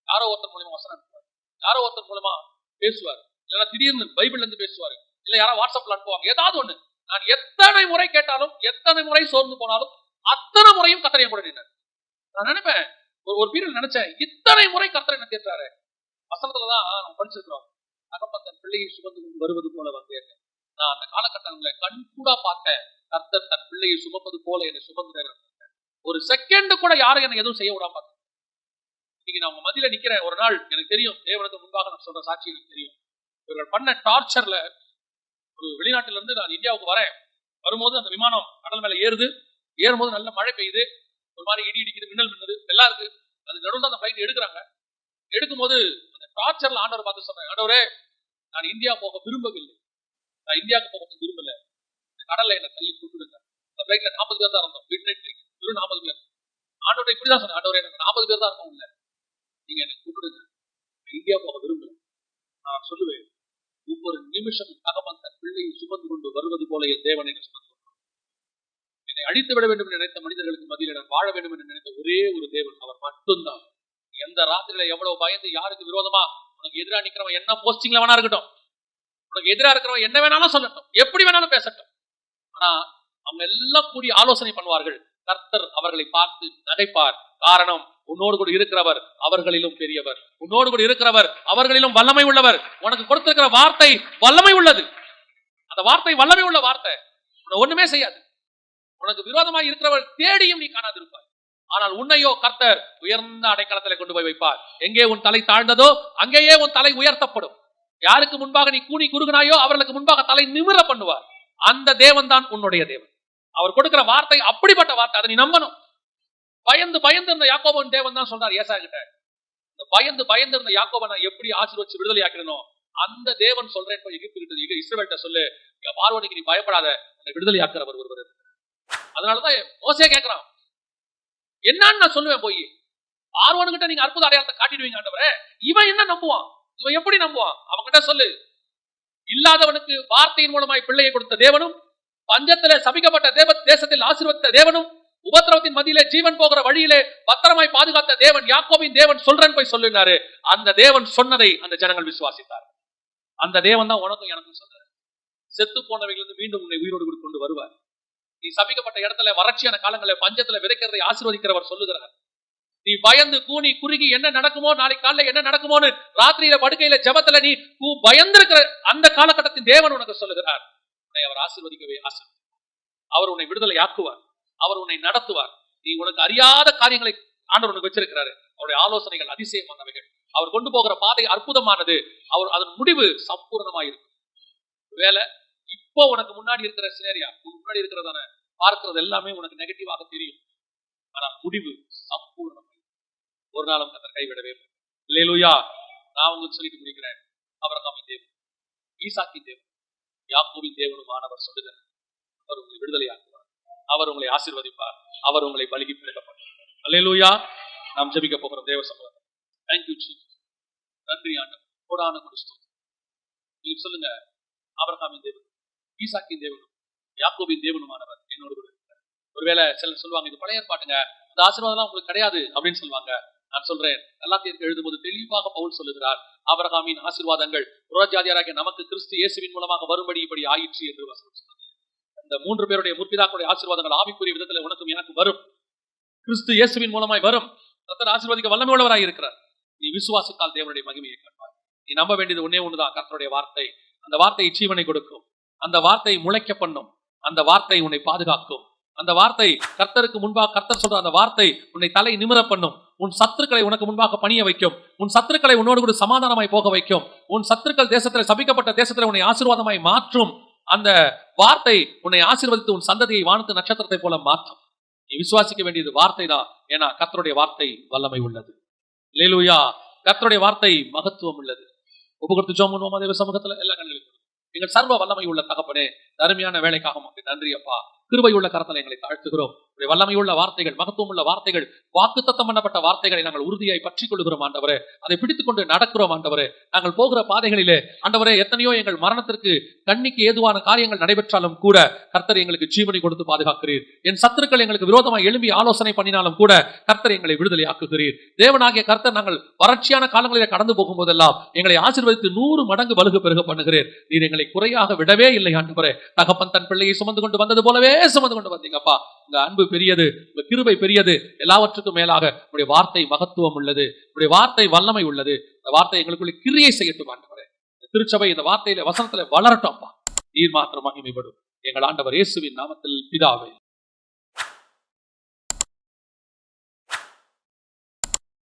யாரோ ஒருத்தர் மூலமா வசனம் அனுப்புவார், யாரோ ஒருத்தர் மூலமா பேசுவார், இல்லைன்னா திடீர்னு பைபிள்ல இருந்து பேசுவாரு, இல்ல யாரோ வாட்ஸ்அப்ல அனுப்புவாங்க, ஏதாவது ஒண்ணு. நான் எத்தனை முறை கேட்டாலும், எத்தனை முறை சோர்ந்து போனாலும், அத்தனை முறையும் கர்த்தர் கூட நின்றார். நான் நினைப்பேன், ஒரு பீரியட் நினைச்சேன், இத்தனை முறை கர்த்தர் என்ன தேற்றாரு. வசனத்துலதான் நம்ம படிச்சிருக்கிறோம், தகப்பன் தன் பிள்ளையை சுமந்து வருவது போல வந்தேன். நான் அந்த காலகட்டங்களை கண்கூடா பார்த்தேன். கர்த்தர் தன் பிள்ளையை சுமப்பது போல என்னை சுமந்து ஒரு செகண்ட் கூட யாரும் என்ன எதுவும் செய்ய விடாம பார்த்தேன். இன்னைக்கு நான் உங்க மத்தியில நிக்கிறேன். ஒரு நாள் எனக்கு தெரியும், தேவனுக்கு முன்பாக நான் சொல்ற சாட்சி எனக்கு தெரியும். இவர்கள் பண்ண டார்ச்சர்ல ஒரு வெளிநாட்டுல இருந்து நான் இந்தியாவுக்கு வரேன். வரும்போது அந்த விமானம் கடல் மேல ஏறும்போது நல்ல மழை பெய்யுது, ஒரு மாதிரி இடி இடிக்குது, மின்னல் மின்னது எல்லாம் இருக்கு. அது நடுவில் அந்த ஃபிளைட் எடுக்கிறாங்க. எடுக்கும்போது அந்த டார்ச்சர்ல ஆண்டவர் பார்த்து சொன்னேன், ஆண்டவரே நான் இந்தியா போக விரும்பவில்லை, நான் இந்தியாவுக்கு போக விரும்பல, கடல்ல என்ன தள்ளி கூப்பிடுங்க. அந்த ஃபிளைட்ல 40 பேர் தான் இருந்தோம், மிட் நைட் 40 பேர். ஆண்டவரை இப்படிதான் சொன்னேன், ஆண்டவரே எனக்கு 40 பேர் தான் இருக்கும், இல்ல நீங்க எனக்கு கூப்பிடுங்க, இந்தியா போக விரும்பல. நான் சொல்லுவேன், ஒவ்வொரு நிமிஷம் தகப்பன் தன் பிள்ளையை சுமந்து கொண்டு வருவது போல என் தேவனை சுமந்து கொண்டு என்னை அழித்து விட வேண்டும் என்று நினைத்த மனிதர்களுக்கு மத்தியில் நான் வாழ வேண்டும் என்று நினைத்த ஒரே ஒரு தேவன் அவர் மட்டும்தான். எந்த ராத்திரியில எவ்வளவு பயந்து யாருக்கு விரோதமா உனக்கு எதிராக நிக்கிறவன் என்ன போஸ்டிங்ல வேணா இருக்கட்டும், உனக்கு எதிராக இருக்கிறவன் என்ன வேணாலும் சொல்லட்டும், எப்படி வேணாலும் பேசட்டும், ஆனா அவங்க எல்லாம் கூடி ஆலோசனை பண்ணுவார்கள். கர்த்தர் அவர்களை பார்த்து நகைப்பார். காரணம், உன்னோடு கூட இருக்கிறவர் அவர்களிலும் பெரியவர், உன்னோடு கூட இருக்கிறவர் அவர்களிலும் வல்லமை உள்ளவர். உனக்கு கொடுத்திருக்கிற வார்த்தை வல்லமை உள்ளது. அந்த வார்த்தை வல்லமை உள்ள வார்த்தை, உன்னை ஒண்ணுமே செய்யாது. உனக்கு விரோதமாக இருக்கிறவர் தேடியும் நீ காணாது இருப்பாய். ஆனால் உன்னையோ கர்த்தர் உயர்ந்த அடைக்கலத்தில் கொண்டு போய் வைப்பார். எங்கே உன் தலை தாழ்ந்ததோ அங்கேயே உன் தலை உயர்த்தப்படும். யாருக்கு முன்பாக நீ கூனி குறுகினாயோ அவர்களுக்கு முன்பாக தலை நிமிர பண்ணுவார். அந்த தேவன் தான் உன்னுடைய தேவன். அவர் கொடுக்கிற வார்த்தை அப்படிப்பட்ட வார்த்தை, அதை நீ நம்பணும். பயந்து பயந்து இருந்த யாக்கோபன் தேவன் தான் சொல்றார் ஏசாயா கிட்ட, பயந்து பயந்து இருந்த யாக்கோபை நான் எப்படி ஆசீர்வதிச்சு விடுதலை ஆக்கணும், அந்த தேவன் சொல்றேன், இஸ்ரவேல்கிட்ட சொல்லு, பார்வோனுக்கு நீ பயப்படாத, உன்னை விடுதலை ஆக்கிறவர் ஒருவர். அதனாலதான் மோசே கேட்கிறான், என்னன்னு நான் சொல்லுவேன், போய் பார்வோனுகிட்ட நீங்க அற்புத அடையாளத்தை காட்டிடுவீங்க ஆண்டவரே, இவன் என்ன நம்புவான், இவன் எப்படி நம்புவான், அவன்கிட்ட சொல்லு, இல்லாதவனுக்கு வார்த்தையின் மூலமாய் பிள்ளையை கொடுத்த தேவனும், பஞ்சத்திலே சபிக்கப்பட்ட தேசத்தில் ஆசீர்வதித்த தேவனும், உபத்திரவத்தின் மத்தியிலே ஜீவன் போகிற வழியிலே பத்திரமாய் பாதுகாத்த தேவன், யாக்கோபின் தேவன் சொல்றேன்னு போய் சொல்லினாரு. அந்த தேவன் சொன்னதை அந்த ஜனங்கள் விசுவாசித்தார். அந்த தேவன் தான் உனக்கும் எனக்கும் சொல்றாரு, செத்து போனவைகளிலிருந்து மீண்டும் உன்னை உயிரோடு கொண்டு வருவார். நீ சபிக்கப்பட்ட இடத்துல வறட்சியான காலங்களில் பஞ்சத்துல விதைக்கிறதை ஆசீர்வதிக்கிறவர் சொல்லுகிறார். நீ பயந்து கூனி குறுகி என்ன நடக்குமோ, நாளைக்கு காலையில என்ன நடக்குமோன்னு ராத்திரியில படுக்கையில ஜெபத்துல நீ பயந்திருக்கிற அந்த காலகட்டத்தின் தேவன் உனக்கு சொல்லுகிறார், உன்னை அவர் ஆசீர்வதிக்கவே அவர் உன்னை விடுதலை ஆக்குவார், அவர் உன்னை நடத்துவார். நீ உனக்கு அறியாத காரியங்களை ஆண்டவர் உனக்கு வச்சிருக்கிறாரு. அவருடைய ஆலோசனைகள் அதிசயமானவைகள், அவர் கொண்டு போகிற பாதை அற்புதமானது, அவர் அதன் முடிவு சம்பூர்ணமாயிருக்கும். வேலை இப்போ உனக்கு முன்னாடி இருக்கிற சினேரியா, முன்னாடி இருக்கிறதான பார்க்கிறது எல்லாமே உனக்கு நெகட்டிவாக தெரியும், ஆனா முடிவு சம்பூர்ணம். ஒரு நாளும் கர்த்தர் கைவிடவே அல்லேலூயா. நான் உங்களுக்கு சொல்லிட்டு முடிக்கிறேன், ஆபிரகாமின் தேவன், ஈசாக்கின் தேவன், யாக்கோபின் தேவனுமானவர் சொல்லுகிறார், அவர் உங்களை விடுதலை ஆக்குவார், அவர் உங்களை ஆசீர்வதிப்பார், அவர் உங்களை பலுகி பிழைக்கப்படுவார். அல்லேலூயா. நாம் ஜெபிக்க போகிறோம் தேவ சமூகம். Thank you Jesus. நன்றி ஆண்டவர், கோடான கொடி ஸ்தோத்திரம். நீங்க சொல்லுங்க, ஆபிரகாமின் தேவன், ஈசாக்கின் தேவனும் யாக்கோபின் தேவனுமானவர் என்னோடு கூட இருக்கிறார். ஒருவேளை சிலர் சொல்லுவாங்க, இது பழைய ஏற்பாட்டுங்க, அந்த ஆசீர்வாதம் உங்களுக்கு கிடையாது அப்படின்னு சொல்லுவாங்க. நான் சொல்றேன், கலாத்தியருக்கு எழுதும்போது தெளிவாக பவுல் சொல்லுகிறார், ஆபிரகாமின் ஆசீர்வாதங்கள் புறஜாதியாராகிய நமக்கு கிறிஸ்து இயேசுவின் மூலமாக வரும்படி இப்படி ஆயிற்று என்று வசனம் சொன்னது. இந்த 3 பேருடைய முற்பிதாக்களுடைய ஆசீர்வாதங்கள் ஆவிக்குரிய விதத்தில் உனக்கும் எனக்கு வரும், கிறிஸ்து இயேசுவின் மூலமாய் வரும். கர்த்தர் ஆசீர்வதிக்க வல்லமை உள்ளவராய் இருக்கிறார். நீ விசுவாசித்தால் தேவனுடைய மகிமையை காண்பாய். நீ நம்ப வேண்டியது ஒன்னே ஒண்ணுதான், கர்த்தருடைய வார்த்தை. அந்த வார்த்தை ஜீவனை கொடுக்கும், அந்த வார்த்தை முளைக்க பண்ணும், அந்த வார்த்தை உன்னை பாதுகாக்கும், அந்த வார்த்தை கர்த்தருக்கு முன்பாக, கர்த்தர் சொல்ற அந்த வார்த்தை உன்னை தலை நிமிர பண்ணும், உன் சத்துருக்களை உனக்கு முன்பாக பணிய வைக்கும், உன் சத்துருக்களை உன்னோடு கூட சமாதானமாய் போக வைக்கும், உன் சத்துருக்கள் தேசத்தில் சபிக்கப்பட்ட தேசத்தில் உன்னை ஆசீர்வாதமாய் மாற்றும். அந்த வார்த்தை உன்னை ஆசீர்வதித்து உன் சந்ததியை வானத்து நட்சத்திரத்தை போல மாற்றும். நீ விசுவாசிக்க வேண்டியது வார்த்தை தான். ஏன்னா கர்த்தருடைய வார்த்தை வல்லமை உள்ளது. அல்லேலூயா. கர்த்தருடைய வார்த்தை மகத்துவம் உள்ளது. ஒப்புக்கொடுத்து ஜெபம் பண்ணுவோமா தேவ சமூகத்துல? எல்லா கண்களுக்கும் எங்கள் சர்வ வல்லமை உள்ள தகப்பனே, அருமையான வேலைக்காக நன்றி அப்பா. கிருபை உள்ள கரத்துல எங்களை தாழ்த்துகிறோம். உடைய வல்லமையுள்ள வார்த்தைகள், மகத்துவம் உள்ள வார்த்தைகள், வாக்குத்தத்தம் பண்ணப்பட்ட வார்த்தைகளை நாங்கள் உறுதியாய் பற்றிக் கொள்கிறோம் ஆண்டவரே. அதை பிடித்துக் கொண்டு நடக்கிறோம் ஆண்டவரே. நாங்கள் போகிற பாதைகளிலே ஆண்டவரே எத்தனையோ எங்கள் மரணத்திற்கு கண்ணிக்கு ஏதுவான காரியங்கள் நடைபெற்றாலும் கூட கர்த்தர் எங்களுக்கு ஜீவனை கொடுத்து பாதுகாக்கிறீர். என் சத்துருக்கள் எங்களுக்கு விரோதமாக எழும்பி ஆலோசனை பண்ணினாலும் கூட கர்த்தர் எங்களை விடுதலை ஆக்குகிறீர். தேவனாகிய கர்த்தர் நாங்கள் வறட்சியான காலங்களிலே கடந்து போகும்போதெல்லாம் எங்களை ஆசீர்வதித்து 100 மடங்கு வலுக பெருக பண்ணுகிறீர். நீர் எங்களை குறையாக விடவே இல்லை ஆண்டவரே. தகப்பன் தன் பிள்ளையை சுமந்து கொண்டு வந்தது போலவே சுமந்து கொண்டு வந்தீங்கப்பா. உங்க அன்பு பெரியது, உங்க கிருபை பெரியது. எல்லாவற்றுக்கும் மேலாக உங்களுடைய வார்த்தை மகத்துவம் உள்ளது, உங்களுடைய வார்த்தை வல்லமை உள்ளது. இந்த வார்த்தை எங்களுக்குள்ள கிரியை செய்யட்டும் ஆண்டவரே. திருச்சபை இந்த வார்த்தையில வசனத்துல வளரட்டும் அப்பா. நீர் மாத்திரம் மகிமைப்படும். எங்கள் ஆண்டவர் இயேசுவின் நாமத்தில் பிதாவே.